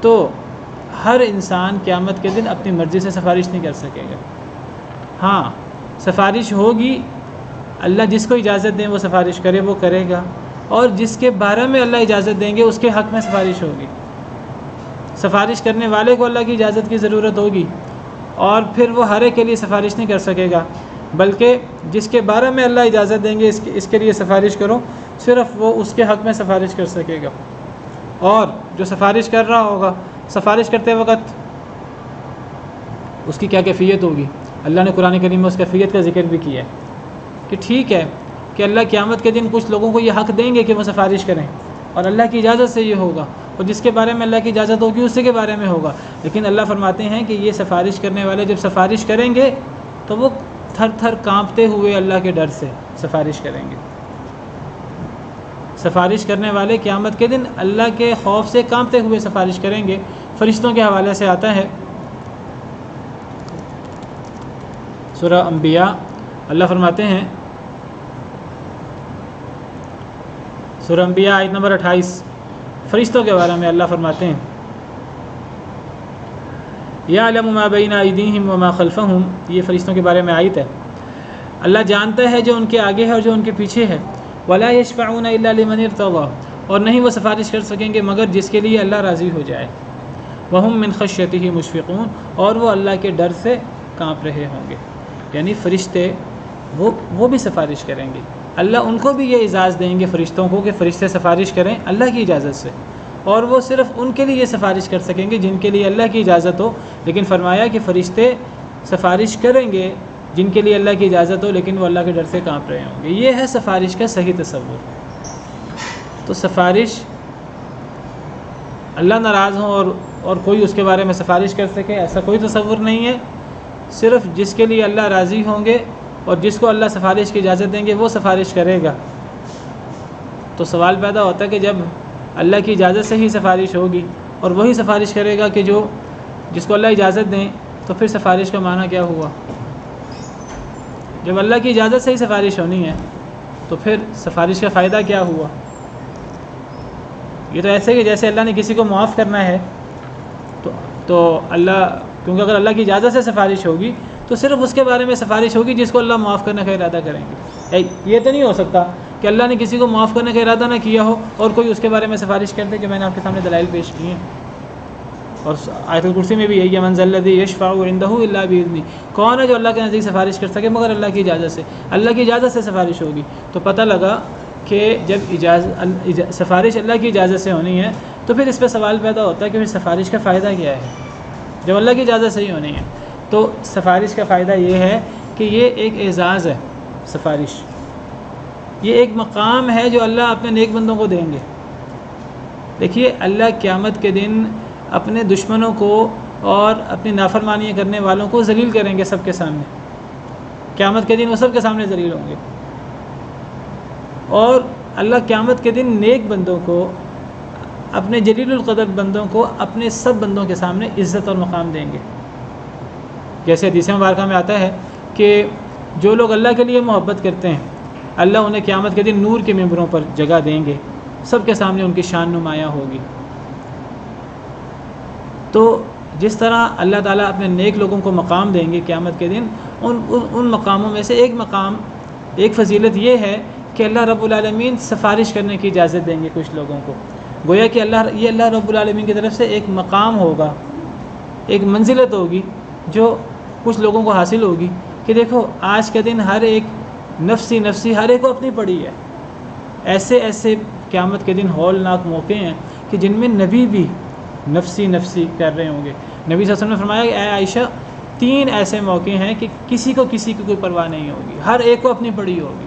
تو ہر انسان قیامت کے دن اپنی مرضی سے سفارش نہیں کر سکے گا۔ ہاں سفارش ہوگی، اللہ جس کو اجازت دیں وہ سفارش کرے، وہ کرے گا، اور جس کے بارے میں اللہ اجازت دیں گے اس کے حق میں سفارش ہوگی۔ سفارش کرنے والے کو اللہ کی اجازت کی ضرورت ہوگی، اور پھر وہ ہر ایک کے لیے سفارش نہیں کر سکے گا، بلکہ جس کے بارے میں اللہ اجازت دیں گے اس کے لیے سفارش کرو، صرف وہ اس کے حق میں سفارش کر سکے گا۔ اور جو سفارش کر رہا ہوگا، سفارش کرتے وقت اس کی کیا کیفیت ہوگی؟ اللہ نے قرآن کریم میں اس کیفیت کا ذکر بھی کیا ہے کہ ٹھیک ہے کہ اللہ قیامت کے دن کچھ لوگوں کو یہ حق دیں گے کہ وہ سفارش کریں، اور اللہ کی اجازت سے یہ ہوگا، اور جس کے بارے میں اللہ کی اجازت ہوگی اسی کے بارے میں ہوگا۔ لیکن اللہ فرماتے ہیں کہ یہ سفارش کرنے والے جب سفارش کریں گے تو وہ تھر تھر کانپتے ہوئے اللہ کے ڈر سے سفارش کریں گے۔ سفارش کرنے والے قیامت کے دن اللہ کے خوف سے کانپتے ہوئے سفارش کریں گے۔ فرشتوں کے حوالے سے آتا ہے سورہ انبیاء، اللہ فرماتے ہیں سورہ انبیاء آیت نمبر 28، فرشتوں کے بارے میں اللہ فرماتے ہیں یعلم ما بین ایدیہم وما خلفہم، یہ فرشتوں کے بارے میں آیت ہے۔ اللہ جانتا ہے جو ان کے آگے ہے اور جو ان کے پیچھے ہے۔ ولا یشفعون الا لمن ارتضى، اور نہیں وہ سفارش کر سکیں گے مگر جس کے لیے اللہ راضی ہو جائے۔ وہم من خشیتہ مشفقون، اور وہ اللہ کے ڈر سے کانپ رہے ہوں گے۔ یعنی فرشتے وہ بھی سفارش کریں گے، اللہ ان کو بھی یہ اجازت دیں گے فرشتوں کو کہ فرشتے سفارش کریں اللہ کی اجازت سے، اور وہ صرف ان کے لیے یہ سفارش کر سکیں گے جن کے لیے اللہ کی اجازت ہو۔ لیکن فرمایا کہ فرشتے سفارش کریں گے جن کے لیے اللہ کی اجازت ہو، لیکن وہ اللہ کے ڈر سے کانپ رہے ہوں گے۔ یہ ہے سفارش کا صحیح تصور۔ تو سفارش اللہ ناراض ہوں اور کوئی اس کے بارے میں سفارش کر سکے، ایسا کوئی تصور نہیں ہے۔ صرف جس کے لیے اللہ راضی ہوں گے اور جس کو اللہ سفارش کی اجازت دیں گے وہ سفارش کرے گا۔ تو سوال پیدا ہوتا ہے کہ جب اللہ کی اجازت سے ہی سفارش ہوگی اور وہی سفارش کرے گا کہ جس کو اللہ اجازت دیں، تو پھر سفارش کا معنی کیا ہوا؟ جب اللہ کی اجازت سے ہی سفارش ہونی ہے تو پھر سفارش کا فائدہ کیا ہوا؟ یہ تو ایسے کہ جیسے اللہ نے کسی کو معاف کرنا ہے تو اللہ، کیونکہ اگر اللہ کی اجازت سے سفارش ہوگی تو صرف اس کے بارے میں سفارش ہوگی جس کو اللہ معاف کرنے کا ارادہ کریں گے۔ یہ تو نہیں ہو سکتا کہ اللہ نے کسی کو معاف کرنے کا ارادہ نہ کیا ہو اور کوئی اس کے بارے میں سفارش کر دے، جو میں نے آپ کے سامنے دلائل پیش کی ہیں۔ اور آیت الکرسی میں بھی یہی ہے من ذا الذی یشفع عنده الا باذنہ، کون ہے جو اللہ کے نزدیک سفارش کر سکے مگر اللہ کی اجازت سے؟ اللہ کی اجازت سے سفارش ہوگی۔ تو پتہ لگا کہ جب سفارش اللہ کی اجازت سے ہونی ہے تو پھر اس پہ سوال پیدا ہوتا ہے کہ پھر سفارش کا فائدہ کیا ہے جب اللہ کی اجازت سے ہی ہونی ہے؟ تو سفارش کا فائدہ یہ ہے کہ یہ ایک اعزاز ہے، سفارش یہ ایک مقام ہے جو اللہ اپنے نیک بندوں کو دیں گے۔ دیکھیے اللہ قیامت کے دن اپنے دشمنوں کو اور اپنی نافرمانی کرنے والوں کو ذلیل کریں گے سب کے سامنے۔ قیامت کے دن وہ سب کے سامنے ذلیل ہوں گے، اور اللہ قیامت کے دن نیک بندوں کو، اپنے جلیل القدر بندوں کو اپنے سب بندوں کے سامنے عزت اور مقام دیں گے۔ جیسے حدیث مبارکہ میں آتا ہے کہ جو لوگ اللہ کے لیے محبت کرتے ہیں اللہ انہیں قیامت کے دن نور کے ممبروں پر جگہ دیں گے، سب کے سامنے ان کی شان نمایاں ہوگی۔ تو جس طرح اللہ تعالیٰ اپنے نیک لوگوں کو مقام دیں گے قیامت کے دن، ان مقاموں میں سے ایک مقام، ایک فضیلت یہ ہے کہ اللہ رب العالمین سفارش کرنے کی اجازت دیں گے کچھ لوگوں کو۔ گویا کہ یہ اللہ رب العالمین کی طرف سے ایک مقام ہوگا، ایک منزلت ہوگی جو کچھ لوگوں کو حاصل ہوگی کہ دیکھو آج کے دن ہر ایک نفسی ہر ایک کو اپنی پڑی ہے۔ ایسے قیامت کے دن ہولناک موقع ہیں کہ جن میں نبی بھی نفسی کر رہے ہوں گے۔ نبی صلی اللہ علیہ وسلم نے فرمایا کہ اے عائشہ 3 ایسے موقع ہیں کہ کسی کو کوئی پرواہ نہیں ہوگی، ہر ایک کو اپنی پڑی ہوگی،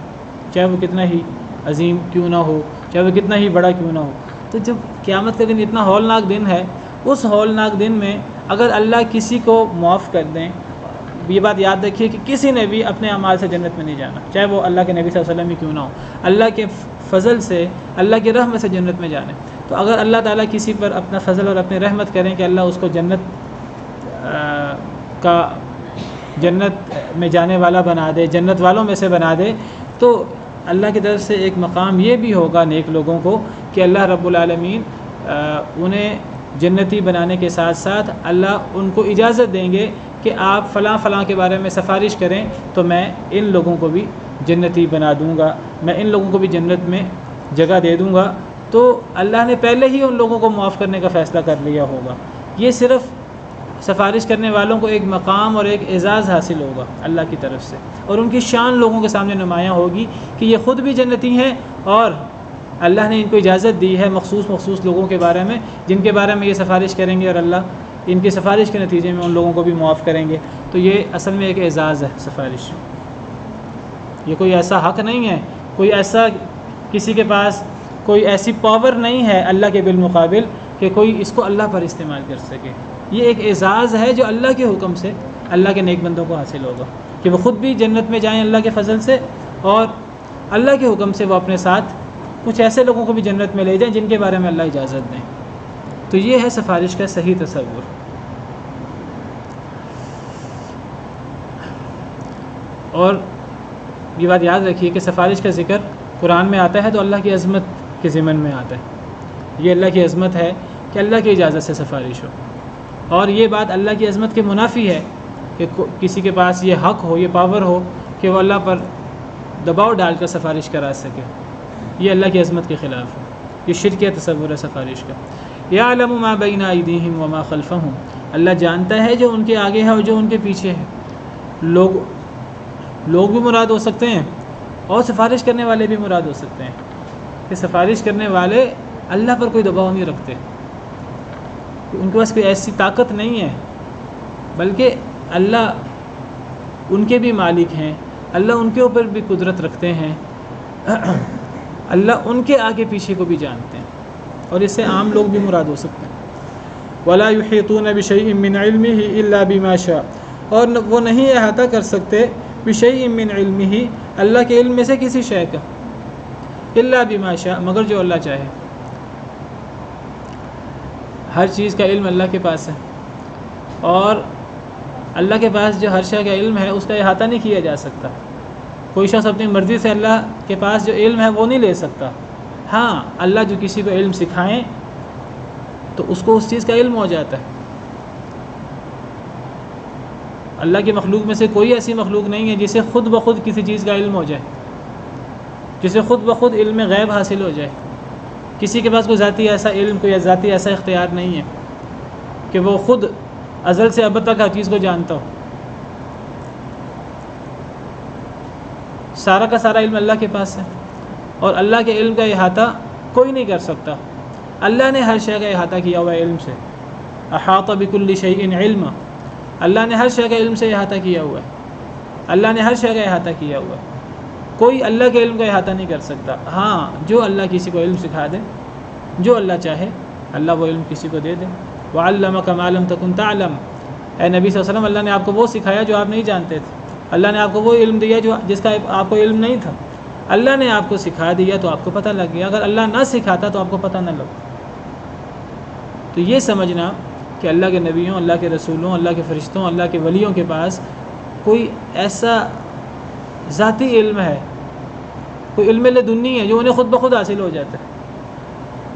چاہے وہ کتنا ہی عظیم کیوں نہ ہو، چاہے وہ کتنا ہی بڑا کیوں نہ ہو۔ تو جب قیامت کا دن اتنا ہولناک دن ہے، اس ہولناک دن میں اگر اللہ کسی کو معاف کر دیں، یہ بات یاد رکھیے کہ کسی نے بھی اپنے اعمال سے جنت میں نہیں جانا، چاہے وہ اللہ کے نبی صلی اللہ علیہ وسلم ہی کیوں نہ ہو، اللہ کے فضل سے، اللہ کی رحمت سے جنت میں جانے۔ تو اگر اللہ تعالیٰ کسی پر اپنا فضل اور اپنی رحمت کریں کہ اللہ اس کو جنت کا جنت میں جانے والا بنا دے، جنت والوں میں سے بنا دے، تو اللہ کی طرف سے ایک مقام یہ بھی ہوگا نیک لوگوں کو کہ اللہ رب العالمین انہیں جنتی بنانے کے ساتھ ساتھ اللہ ان کو اجازت دیں گے کہ آپ فلاں فلاں کے بارے میں سفارش کریں تو میں ان لوگوں کو بھی جنتی بنا دوں گا، میں ان لوگوں کو بھی جنت میں جگہ دے دوں گا۔ تو اللہ نے پہلے ہی ان لوگوں کو معاف کرنے کا فیصلہ کر لیا ہوگا۔ یہ صرف سفارش کرنے والوں کو ایک مقام اور ایک اعزاز حاصل ہوگا اللہ کی طرف سے، اور ان کی شان لوگوں کے سامنے نمایاں ہوگی کہ یہ خود بھی جنتی ہیں اور اللہ نے ان کو اجازت دی ہے مخصوص لوگوں کے بارے میں جن کے بارے میں یہ سفارش کریں گے، اور اللہ ان کی سفارش کے نتیجے میں ان لوگوں کو بھی معاف کریں گے۔ تو یہ اصل میں ایک اعزاز ہے سفارش، یہ کوئی ایسا حق نہیں ہے، کوئی ایسا کسی کے پاس کوئی ایسی پاور نہیں ہے اللہ کے بالمقابل کہ کوئی اس کو اللہ پر استعمال کر سکے۔ یہ ایک اعزاز ہے جو اللہ کے حکم سے اللہ کے نیک بندوں کو حاصل ہوگا کہ وہ خود بھی جنت میں جائیں اللہ کے فضل سے، اور اللہ کے حکم سے وہ اپنے ساتھ کچھ ایسے لوگوں کو بھی جنت میں لے جائیں جن کے بارے میں اللہ اجازت دیں۔ تو یہ ہے سفارش کا صحیح تصور۔ اور یہ بات یاد رکھیے کہ سفارش کا ذکر قرآن میں آتا ہے تو اللہ کی عظمت کے ضمن میں آتا ہے۔ یہ اللہ کی عظمت ہے کہ اللہ کی اجازت سے سفارش ہو، اور یہ بات اللہ کی عظمت کے منافی ہے کہ کسی کے پاس یہ حق ہو، یہ پاور ہو کہ وہ اللہ پر دباؤ ڈال کر سفارش کرا سکے۔ یہ اللہ کی عظمت کے خلاف ہے، یہ شرک تصور ہے سفارش کا۔ یعلم ما بین ایدیہم وما خلفہم، اللہ جانتا ہے جو ان کے آگے ہے اور جو ان کے پیچھے ہے۔ لوگ بھی مراد ہو سکتے ہیں اور سفارش کرنے والے بھی مراد ہو سکتے ہیں کہ سفارش کرنے والے اللہ پر کوئی دباؤ نہیں رکھتے، ان کے پاس کوئی ایسی طاقت نہیں ہے، بلکہ اللہ ان کے بھی مالک ہیں، اللہ ان کے اوپر بھی قدرت رکھتے ہیں، اللہ ان کے آگے پیچھے کو بھی جانتے ہیں، اور اس سے عام لوگ بھی مراد ہو سکتے ہیں۔ وَلَا يُحِيطُونَ بِشَيْءٍ مِّنْ عِلْمِهِ إِلَّا بِمَا شَاءَ، اور وہ نہیں احاطہ کر سکتے بِشَيْءٍ مِّنْ عِلْمِهِ اللہ کے علم میں سے کسی شے کا، إِلَّا بِمَا شَاءَ مگر جو اللہ چاہے۔ ہر چیز کا علم اللہ کے پاس ہے، اور اللہ کے پاس جو ہر شے کا علم ہے اس کا احاطہ نہیں کیا جا سکتا۔ کوئی شخص اپنی مرضی سے اللہ کے پاس جو علم ہے وہ نہیں لے سکتا۔ ہاں اللہ جو کسی کو علم سکھائیں تو اس کو اس چیز کا علم ہو جاتا ہے۔ اللہ کی مخلوق میں سے کوئی ایسی مخلوق نہیں ہے جسے خود بخود کسی چیز کا علم ہو جائے، جسے خود بخود علم غیب حاصل ہو جائے۔ کسی کے پاس کوئی ذاتی ایسا علم، کوئی ذاتی ایسا اختیار نہیں ہے کہ وہ خود ازل سے ابد تک ہر چیز کو جانتا ہو۔ سارا کا سارا علم اللہ کے پاس ہے، اور اللہ کے علم کا احاطہ کوئی نہیں کر سکتا۔ اللہ نے ہر شے کا احاطہ کیا ہوا ہے علم سے، احاط بکل شیء علما، اللہ نے ہر شے کا علم سے احاطہ کیا ہوا ہے، اللہ نے ہر شے کا احاطہ کیا ہوا ہے۔ کوئی اللہ کے علم کا احاطہ نہیں کر سکتا۔ ہاں جو اللہ کسی کو علم سکھا دے، جو اللہ چاہے اللہ وہ علم کسی کو دے دے۔ وَعَلَّمَكَ مَا لَمْ تَكُنْ تَعْلَمْ، اے نبی صلی اللہ علیہ وسلم اللہ نے آپ کو وہ سکھایا جو آپ نہیں جانتے تھے، اللہ نے آپ کو وہ علم دیا جس کا آپ کو علم نہیں تھا، اللہ نے آپ کو سکھا دیا تو آپ کو پتہ لگ گیا، اگر اللہ نہ سکھاتا تو آپ کو پتہ نہ لگتا۔ تو یہ سمجھنا کہ اللہ کے نبیوں، اللہ کے رسولوں، اللہ کے فرشتوں، اللہ کے ولیوں کے پاس کوئی ایسا ذاتی علم ہے، کوئی علم لدنی ہے جو انہیں خود بخود حاصل ہو جاتا ہے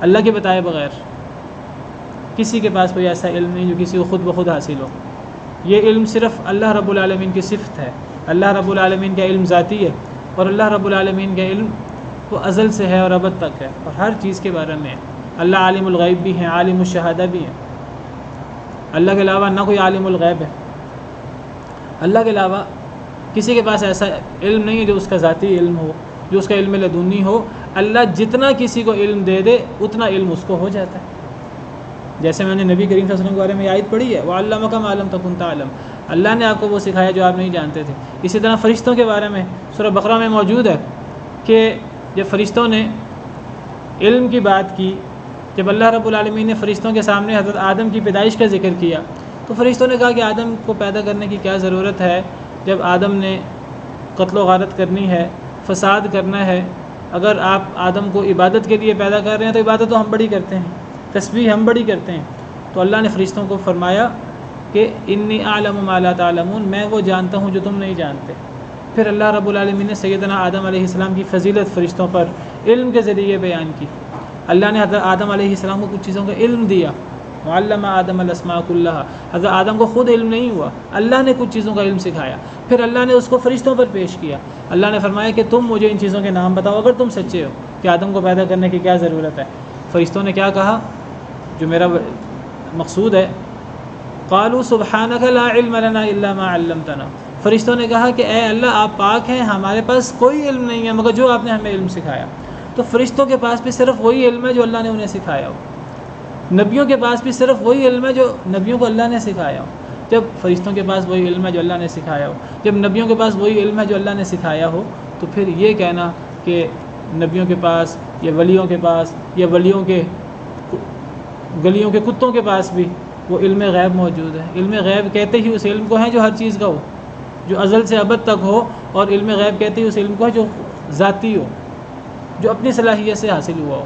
اللہ کے بتائے بغیر۔ کسی کے پاس کوئی ایسا علم نہیں جو کسی کو خود بخود حاصل ہو۔ یہ علم صرف اللہ رب العالمین کی صفت ہے۔ اللہ رب العالمین کا علم ذاتی ہے، اور اللہ رب العالمین کا علم وہ ازل سے ہے اور ابد تک ہے، اور ہر چیز کے بارے میں ہے۔ اللہ عالم الغیب بھی ہیں، عالم الشہادہ بھی ہیں۔ اللہ کے علاوہ نہ کوئی عالم الغیب ہے، اللہ کے علاوہ کسی کے پاس ایسا علم نہیں ہے جو اس کا ذاتی علم ہو، جو اس کا علم لدنی ہو۔ اللہ جتنا کسی کو علم دے دے اتنا علم اس کو ہو جاتا ہے۔ جیسے میں نے نبی کریم صلی اللہ علیہ وسلم کے بارے میں آیت پڑھی ہے، وَعَلَّمَكَ مَا لَمْ تَكُنْ تَعْلَمْ، اللہ نے آپ کو وہ سکھایا جو آپ نہیں جانتے تھے۔ اسی طرح فرشتوں کے بارے میں سورہ بقرہ میں موجود ہے کہ جب فرشتوں نے علم کی بات کی، جب اللہ رب العالمین نے فرشتوں کے سامنے حضرت آدم کی پیدائش کا ذکر کیا تو فرشتوں نے کہا کہ آدم کو پیدا کرنے کی کیا ضرورت ہے، جب آدم نے قتل و غارت کرنی ہے، فساد کرنا ہے، اگر آپ آدم کو عبادت کے لیے پیدا کر رہے ہیں تو عبادت تو ہم بڑی کرتے ہیں، تسبیح ہم بڑی کرتے ہیں۔ تو اللہ نے فرشتوں کو فرمایا کہ انی اعلم ما لا تعلمون، میں وہ جانتا ہوں جو تم نہیں جانتے۔ پھر اللہ رب العالمین نے سیدنا آدم علیہ السلام کی فضیلت فرشتوں پر علم کے ذریعے بیان کی۔ اللہ نے حضرت آدم علیہ السلام کو کچھ چیزوں کا علم دیا، وعلم آدم الاسماء کلھا، حضرت آدم کو خود علم نہیں ہوا، اللہ نے کچھ چیزوں کا علم سکھایا، پھر اللہ نے اس کو فرشتوں پر پیش کیا۔ اللہ نے فرمایا کہ تم مجھے ان چیزوں کے نام بتاؤ اگر تم سچے ہو کہ آدم کو پیدا کرنے کی کیا ضرورت ہے۔ فرشتوں نے کیا کہا، جو میرا مقصود ہے، قالوا سبحانک لا علم لنا الا ما علمتنا، فرشتوں نے کہا کہ اے اللہ آپ پاک ہیں، ہمارے پاس کوئی علم نہیں ہے مگر جو آپ نے ہمیں علم سکھایا۔ تو فرشتوں کے پاس بھی صرف وہی علم ہے جو اللہ نے انہیں سکھایا ہو، نبیوں کے پاس بھی صرف وہی علم ہے جو نبیوں کو اللہ نے سکھایا ہو۔ جب فرشتوں کے پاس وہی علم ہے جو اللہ نے سکھایا ہو، جب نبیوں کے پاس وہی علم ہے جو اللہ نے سکھایا ہو، تو پھر یہ کہنا کہ نبیوں کے پاس یا ولیوں کے پاس یا ولیوں کے گلیوں کے کتوں کے پاس بھی وہ علم غیب موجود ہے۔ علم غیب کہتے ہی اس علم کو ہیں جو ہر چیز کا ہو، جو ازل سے ابد تک ہو، اور علم غیب کہتے ہی اس علم کو ہے جو ذاتی ہو، جو اپنی صلاحیت سے حاصل ہوا ہو۔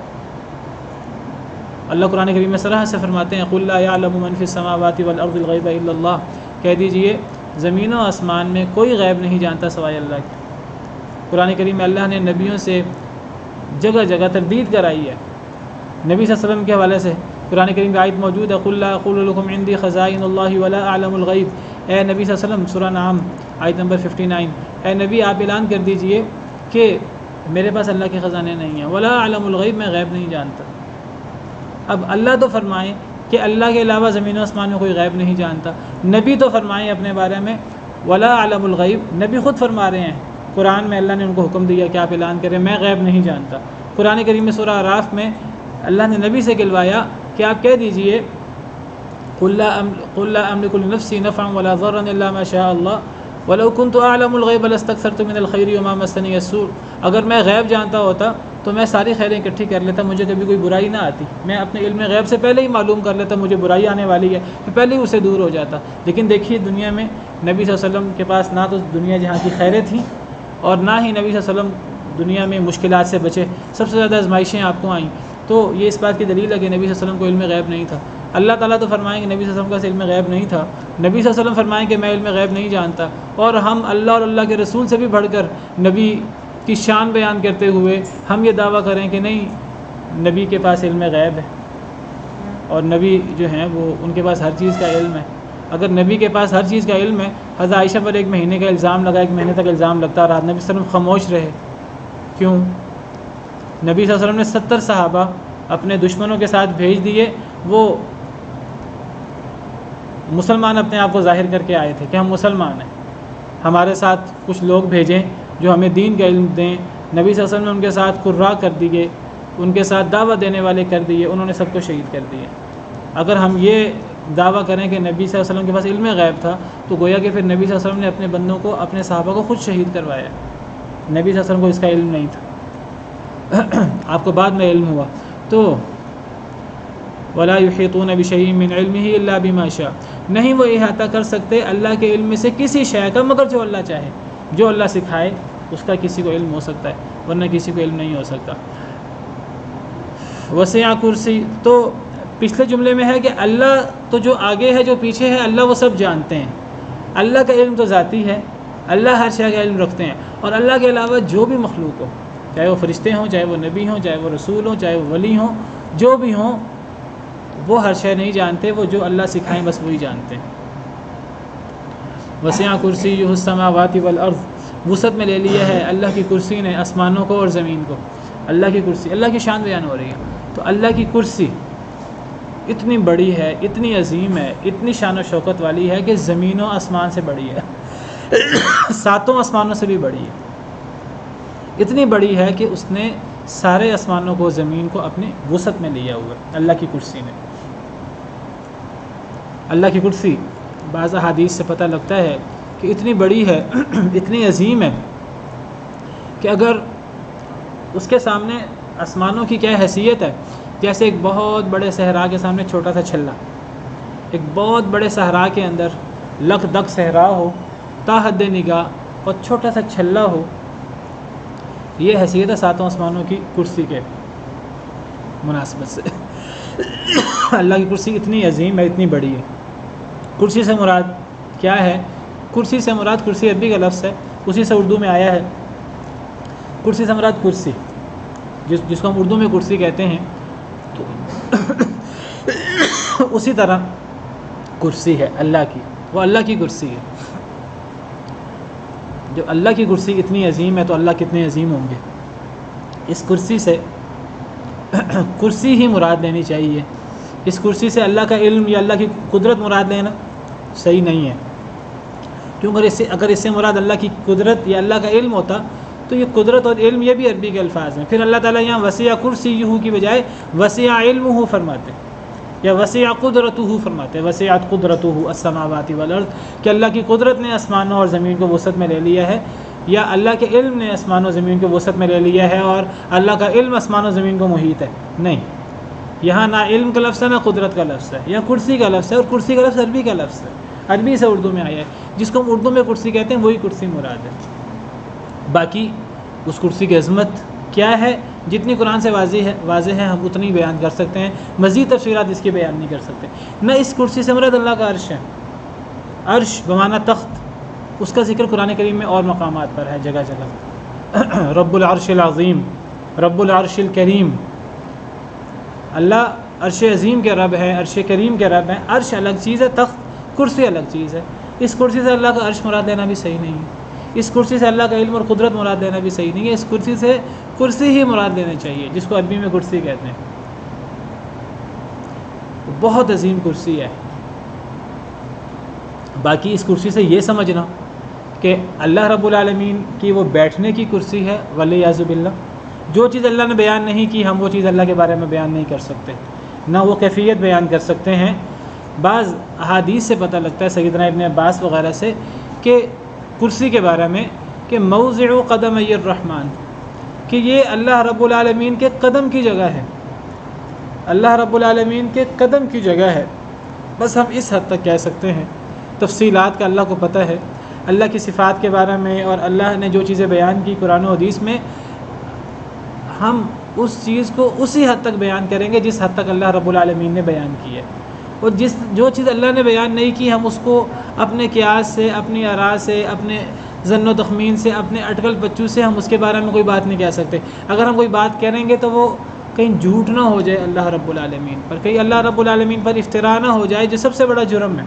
اللہ قرآن کریم میں صراحت سے فرماتے ہیں قُل لَا يَعْلَمُ مَنْ فِي السَّمَاوَاتِ وَالْأَرْضِ الْغَيْبَ إِلَّا اللَّهُ، کہہ دیجئے زمین و آسمان میں کوئی غیب نہیں جانتا سوائے اللہ کے۔ قرآن کریم میں اللہ نے نبیوں سے جگہ جگہ تردید کرائی ہے۔ نبی صلی اللہ علیہ وسلم کے حوالے سے قرآن کریم کی آیت موجود ہے قُل لَا أَقُولُ لَكُمْ عِنْدِي خَزَائِنُ اللَّهِ وَلَا أَعْلَمُ الْغَيْبَ، اے نبی صلی اللہ علیہ وسلم، سورہ نعم آیت نمبر 59، اے نبی آپ اعلان کر دیجئے کہ میرے پاس اللہ کے خزانے نہیں ہیں، وَلَا أَعْلَمُ الْغَيْبَ، میں غیب نہیں جانتا۔ اب اللہ تو فرمائیں کہ اللہ کے علاوہ زمین و آسمان میں کوئی غیب نہیں جانتا، نبی تو فرمائیں اپنے بارے میں وَلَا أَعْلَمُ الْغَيْبَ، نبی خود فرما رہے ہیں قرآن میں، اللہ نے ان کو حکم دیا کہ آپ اعلان کریں میں غیب نہیں جانتا۔ قرآن کریم میں سورہ اعراف میں اللہ نے نبی سے کہلوایا کہ آپ کہہ دیجئے قُل لَا أَمْلِكُ لِنَفْسِي نَفْعًا وَلَا ضَرًّا إِلَّا مَا شَاءَ اللَّهُ وَلَوْ كُنْتُ أَعْلَمُ الْغَيْبَ لَاسْتَكْثَرْتُ مِنَ الْخَيْرِ وَمَا مَسَّنِيَ السُّوءُ، اگر میں غیب جانتا ہوتا تو میں ساری خیریں اکٹھی کر لیتا، مجھے کبھی کوئی برائی نہ آتی، میں اپنے علم غیب سے پہلے ہی معلوم کر لیتا مجھے برائی آنے والی ہے، میں پہلے ہی اسے دور ہو جاتا۔ لیکن دیکھیے دنیا میں نبی صلی اللہ علیہ وسلم کے پاس نہ تو دنیا جہاں کی خیریں تھیں اور نہ ہی نبی صلی اللہ علیہ وسلم دنیا میں مشکلات سے بچے، سب سے زیادہ آزمائشیں آپ کو آئیں۔ تو یہ اس بات کی دلیل ہے کہ نبی صلی اللہ علیہ وسلم کو علم غیب نہیں تھا۔ اللہ تعالیٰ تو فرمائیں کہ نبی صلی اللہ علیہ وسلم کا علم غیب نہیں تھا، نبی صلی اللہ علیہ وسلم فرمائیں کہ میں علم غیب نہیں جانتا، اور ہم اللہ اور اللہ کے رسول سے بھی بڑھ کر نبی کی شان بیان کرتے ہوئے ہم یہ دعویٰ کریں کہ نہیں نبی کے پاس علم غیب ہے، اور نبی جو ہیں وہ ان کے پاس ہر چیز کا علم ہے۔ اگر نبی کے پاس ہر چیز کا علم ہے، حضرت عائشہ پر 1 مہینے کا الزام لگا، 1 مہینے تک الزام لگتا رہا، نبی صلی اللہ علیہ وسلم خاموش رہے، کیوں؟ نبی صلی اللہ علیہ وسلم نے 70 صحابہ اپنے دشمنوں کے ساتھ بھیج دیے، وہ مسلمان اپنے آپ کو ظاہر کر کے آئے تھے کہ ہم مسلمان ہیں، ہمارے ساتھ کچھ لوگ بھیجیں جو ہمیں دین کا علم دیں۔ نبی صلی اللہ علیہ وسلم نے ان کے ساتھ قراء کر دیے، ان کے ساتھ دعوت دینے والے کر دیے، انہوں نے سب کو شہید کر دیے۔ اگر ہم یہ دعویٰ کریں کہ نبی صلی اللہ علیہ وسلم کے پاس علم غیب تھا تو گویا کہ پھر نبی صلی اللہ علیہ وسلم نے اپنے بندوں کو، اپنے صحابہ کو خود شہید کروایا۔ نبی صلی اللہ علیہ وسلم کو اس کا علم نہیں تھا، آپ کو بعد میں علم ہوا۔ تو وَلَا يُحِيطُونَ بِشَيْءٍ مِّنْ عِلْمِهِ إِلَّا بِمَا شَاءَ، نہیں وہ احاطہ کر سکتے اللہ کے علم میں سے کسی شے کا مگر جو اللہ چاہے، جو اللہ سکھائے اس کا کسی کو علم ہو سکتا ہے ورنہ کسی کو علم نہیں ہو سکتا۔ وسع کرسی، تو پچھلے جملے میں ہے کہ اللہ تو جو آگے ہے جو پیچھے ہے اللہ وہ سب جانتے ہیں، اللہ کا علم تو ذاتی ہے، اللہ ہر شے کا علم رکھتے ہیں، اور اللہ کے علاوہ جو بھی مخلوق ہو، چاہے وہ فرشتے ہوں، چاہے وہ نبی ہوں، چاہے وہ رسول ہوں، چاہے وہ ولی ہوں، جو بھی ہوں وہ ہر شے نہیں جانتے، وہ جو اللہ سکھائیں بس وہی جانتے ہیں۔ وسع کرسیہ السماوات والارض، وسعت میں لے لیا ہے اللہ کی کرسی نے آسمانوں کو اور زمین کو۔ اللہ کی کرسی، اللہ کی شان بیان ہو رہی ہے، تو اللہ کی کرسی اتنی بڑی ہے، اتنی عظیم ہے، اتنی شان و شوکت والی ہے کہ زمین و آسمان سے بڑی ہے، 7 آسمانوں سے بھی بڑی ہے، اتنی بڑی ہے کہ اس نے سارے آسمانوں کو، زمین کو اپنی وسعت میں لیا ہوا ہے اللہ کی کرسی نے۔ اللہ کی کرسی بعض احادیث سے پتہ لگتا ہے کہ اتنی بڑی ہے، اتنی عظیم ہے کہ اگر اس کے سامنے آسمانوں کی کیا حیثیت ہے، جیسے ایک بہت بڑے صحرا کے سامنے چھوٹا سا چھلا، ایک بہت بڑے صحرا کے اندر لک دک صحرا ہو، تا حد نگاہ اور چھوٹا سا چھلا ہو، یہ حیثیت ہے 7 آسمانوں کی کرسی کے مناسبت سے۔ اللہ کی کرسی اتنی عظیم ہے، اتنی بڑی ہے۔ کرسی سے مراد کیا ہے؟ کرسی سے مراد، کرسی عربی کا لفظ ہے، اسی سے اردو میں آیا ہے۔ کرسی سے مراد کرسی، جس کو ہم اردو میں کرسی کہتے ہیں، تو اسی طرح کرسی ہے اللہ کی، وہ اللہ کی کرسی ہے۔ جو اللہ کی کرسی اتنی عظیم ہے تو اللہ کتنے عظیم ہوں گے۔ اس کرسی سے کرسی ہی مراد لینی چاہیے۔ اس کرسی سے اللہ کا علم یا اللہ کی قدرت مراد لینا صحیح نہیں ہے، کیونکہ اگر اس سے مراد اللہ کی قدرت یا اللہ کا علم ہوتا تو یہ قدرت اور علم یہ بھی عربی کے الفاظ ہیں۔ پھر اللہ تعالیٰ یہاں وسیع کرسیہ کی بجائے وسیع علمہ فرماتے یا وسیع قدرتہ فرماتے، وسعت قدرتہ السماوات والارض، کہ اللہ کی قدرت نے آسمانوں اور زمین کو وسعت میں لے لیا ہے، یا اللہ کے علم نے آسمان و زمین کو وسعت میں لے لیا ہے اور اللہ کا علم آسمان و زمین کو محیط ہے۔ نہیں، یہاں نہ علم کا لفظ ہے نہ قدرت کا لفظ ہے، یہاں کرسی کا لفظ ہے، اور کرسی کا لفظ عربی کا لفظ ہے، عربی سے اردو میں آیا ہے۔ جس کو ہم اردو میں کرسی کہتے ہیں وہی کرسی مراد ہے۔ باقی اس کرسی کی عظمت کیا ہے، جتنی قرآن سے واضح ہے ہم اتنی بیان کر سکتے ہیں، مزید تفصیلات اس کی بیان نہیں کر سکتے۔ نہ اس کرسی سے مراد اللہ کا عرش ہے، عرش بمعنی تخت، اس کا ذکر قرآن کریم میں اور مقامات پر ہے جگہ جگہ۔ رب العرش العظیم، رب العرش الکریم، اللہ عرش عظیم کے رب ہے، عرش کریم کے رب ہیں۔ عرش الگ چیز ہے، تخت کرسی الگ چیز ہے۔ اس کرسی سے اللہ کا عرش مراد لینا بھی صحیح نہیں ہے، اس کرسی سے اللہ کا علم اور قدرت مراد لینا بھی صحیح نہیں ہے۔ اس کرسی سے کرسی ہی مراد لینا چاہیے، جس کو عربی میں کرسی کہتے ہیں۔ بہت عظیم کرسی ہے۔ باقی اس کرسی سے یہ سمجھنا کہ اللہ رب العالمین کی وہ بیٹھنے کی کرسی ہے، والعیاذ باللہ، جو چیز اللہ نے بیان نہیں کی ہم وہ چیز اللہ کے بارے میں بیان نہیں کر سکتے، نہ وہ کیفیت بیان کر سکتے ہیں۔ بعض احادیث سے پتہ لگتا ہے، سیدنا ابن عباس وغیرہ سے، کہ کرسی کے بارے میں کہ موضع قدمی الرحمن، کہ یہ اللہ رب العالمین کے قدم کی جگہ ہے، اللہ رب العالمین کے قدم کی جگہ ہے۔ بس ہم اس حد تک کہہ سکتے ہیں، تفصیلات کا اللہ کو پتہ ہے، اللہ کی صفات کے بارے میں اور اللہ نے جو چیزیں بیان کی قرآن و حدیث میں، ہم اس چیز کو اسی حد تک بیان کریں گے جس حد تک اللہ رب العالمین نے بیان کی ہے، اور جو چیز اللہ نے بیان نہیں کی ہم اس کو اپنے قیاس سے، اپنی آراء سے، اپنے ظن و تخمین سے، اپنے اٹکل پچو سے ہم اس کے بارے میں کوئی بات نہیں کہہ سکتے۔ اگر ہم کوئی بات کریں گے تو وہ کہیں جھوٹ نہ ہو جائے اللہ رب العالمین پر، کہیں اللہ رب العالمین پر افتراء نہ ہو جائے، جو سب سے بڑا جرم ہے،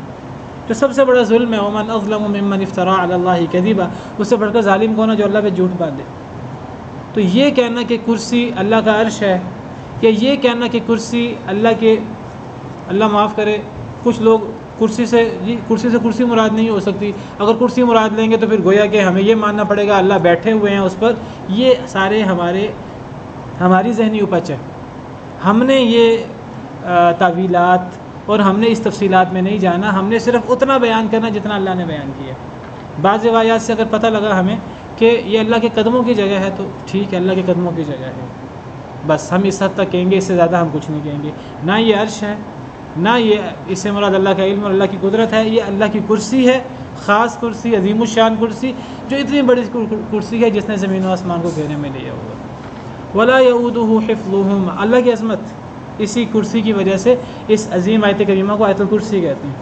جو سب سے بڑا ظلم ہے۔ ومن اظلم ممن افترى علی اللہ کذبا، اس سے بڑھ کر ظالم کون ہے جو اللہ پہ جھوٹ باندھے۔ تو یہ کہنا کہ کرسی اللہ کا عرش ہے، یا یہ کہنا کہ کرسی اللہ معاف کرے، کچھ لوگ کرسی سے کرسی مراد نہیں ہو سکتی، اگر کرسی مراد لیں گے تو پھر گویا کہ ہمیں یہ ماننا پڑے گا اللہ بیٹھے ہوئے ہیں اس پر۔ یہ سارے ہماری ذہنی اپچ ہے، ہم نے یہ تعویلات اور ہم نے اس تفصیلات میں نہیں جانا، ہم نے صرف اتنا بیان کرنا جتنا اللہ نے بیان کیا۔ بعض روایات سے اگر پتہ لگا ہمیں کہ یہ اللہ کے قدموں کی جگہ ہے تو ٹھیک ہے، اللہ کے قدموں کی جگہ ہے، بس ہم اس حد تک کہیں گے، اس سے زیادہ ہم کچھ نہیں کہیں گے۔ نہ یہ عرش ہے، نہ یہ اس سے مراد اللہ کا علم اور اللہ کی قدرت ہے، یہ اللہ کی کرسی ہے، خاص کرسی، عظیم الشان کرسی، جو اتنی بڑی کرسی ہے جس نے زمین و آسمان کو گھیرے میں لیا ہوا۔ ولا یؤودہ حفظہما، اللہ کی عظمت اسی کرسی کی وجہ سے اس عظیم آیت کریمہ کو آیت الکرسی کہتے ہیں۔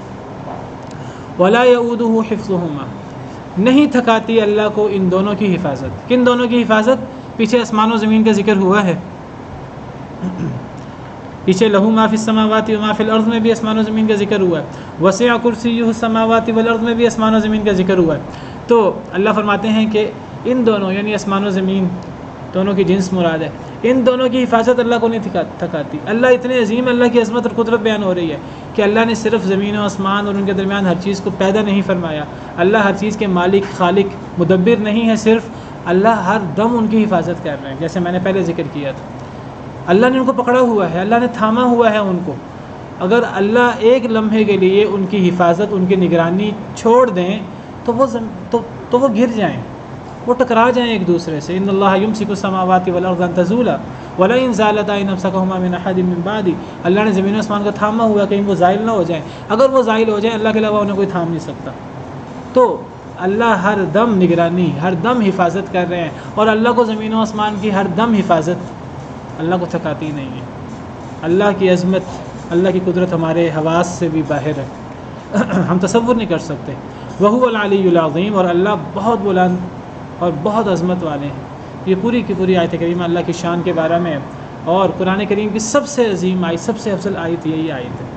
ولا یؤودہ حفظہما، نہیں تھکاتی اللہ کو ان دونوں کی حفاظت۔ کن دونوں کی حفاظت؟ پیچھے آسمان و زمین کا ذکر ہوا ہے، پیچھے لہو ما فی السماوات و ما فی الارض میں بھی آسمان و زمین کا ذکر ہوا ہے، وسع کرسیہ السماوات والارض میں بھی آسمان و زمین کا ذکر ہوا ہے۔ تو اللہ فرماتے ہیں کہ ان دونوں یعنی آسمان و زمین دونوں کی جنس مراد ہے، ان دونوں کی حفاظت اللہ کو نہیں تھکاتی۔ اللہ اتنے عظیم، اللہ کی عظمت اور قدرت بیان ہو رہی ہے کہ اللہ نے صرف زمین و آسمان اور ان کے درمیان ہر چیز کو پیدا نہیں فرمایا، اللہ ہر چیز کے مالک، خالق، مدبر نہیں ہے، صرف اللہ ہر دم ان کی حفاظت کر رہے ہیں، جیسے میں نے پہلے ذکر کیا تھا۔ اللہ نے ان کو پکڑا ہوا ہے، اللہ نے تھاما ہوا ہے ان کو۔ اگر اللہ ایک لمحے کے لیے ان کی حفاظت، ان کی نگرانی چھوڑ دیں تو وہ گر جائیں، وہ ٹکرا جائیں ایک دوسرے سے۔ ان اللہ یمسک السماوات والارض ان تزولا ولئن زالتا ان امسکہما من احد من بعدی، اللہ نے زمین و آسمان کو تھاما ہوا کہیں وہ زائل نہ ہو جائیں، اگر وہ زائل ہو جائیں اللہ کے علاوہ انہیں کوئی تھام نہیں سکتا۔ تو اللہ ہر دم نگرانی، ہر دم حفاظت کر رہے ہیں، اور اللہ کو زمین و آسمان کی ہر دم حفاظت اللہ کو تھکاتی نہیں ہے۔ اللہ کی عظمت، اللہ کی قدرت ہمارے حواس سے بھی باہر ہے، ہم تصور نہیں کر سکتے۔ وَهُوَ الْعَلِيُّ الْعَظِيمُ، اور اللہ بہت بلند اور بہت عظمت والے ہیں۔ یہ پوری کی پوری آیت کریمہ اللہ کی شان کے بارے میں ہے، اور قرآن کریم کی سب سے عظیم آیت، سب سے افضل آیت یہی آیت ہے۔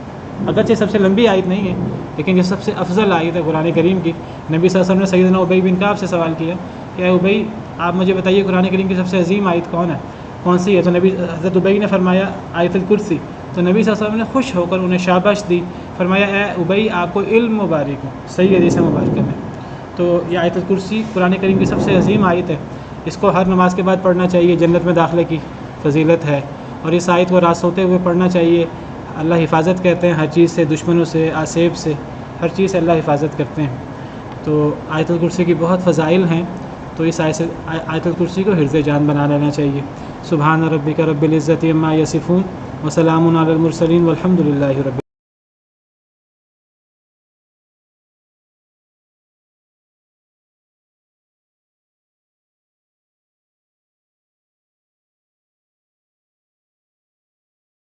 اگرچہ سب سے لمبی آیت نہیں ہے، لیکن یہ سب سے افضل آیت ہے قرآن کریم کی۔ نبی صلی اللہ علیہ وسلم نے سیدنا ابی بن کعب سے سوال کیا کہ اے ابی، آپ مجھے بتائیے قرآن کریم کی سب سے عظیم آیت کون سی ہے؟ تو حضرت ابی نے فرمایا آیت الکرسی۔ تو نبی صلی اللہ علیہ وسلم نے خوش ہو کر انہیں شاباش دی، فرمایا اے ابی، آپ کو علم مبارک ہو، صحیح حدیث مبارکہ میں۔ تو یہ آیت الکرسی قرآن کریم کی سب سے عظیم آیت ہے، اس کو ہر نماز کے بعد پڑھنا چاہیے، جنت میں داخلے کی فضیلت ہے، اور اس آیت کو رات سوتے ہوئے پڑھنا چاہیے۔ اللہ حفاظت کہتے ہیں ہر چیز سے، دشمنوں سے، آسیب سے، ہر چیز سے اللہ حفاظت کرتے ہیں۔ تو آیت الکرسی کی بہت فضائل ہیں، تو اس آیت الکرسی کو حرز جان بنا لینا چاہیے۔ سبحان ربک رب العزت عما یصفون وسلام علی المرسلین والحمد للہ رب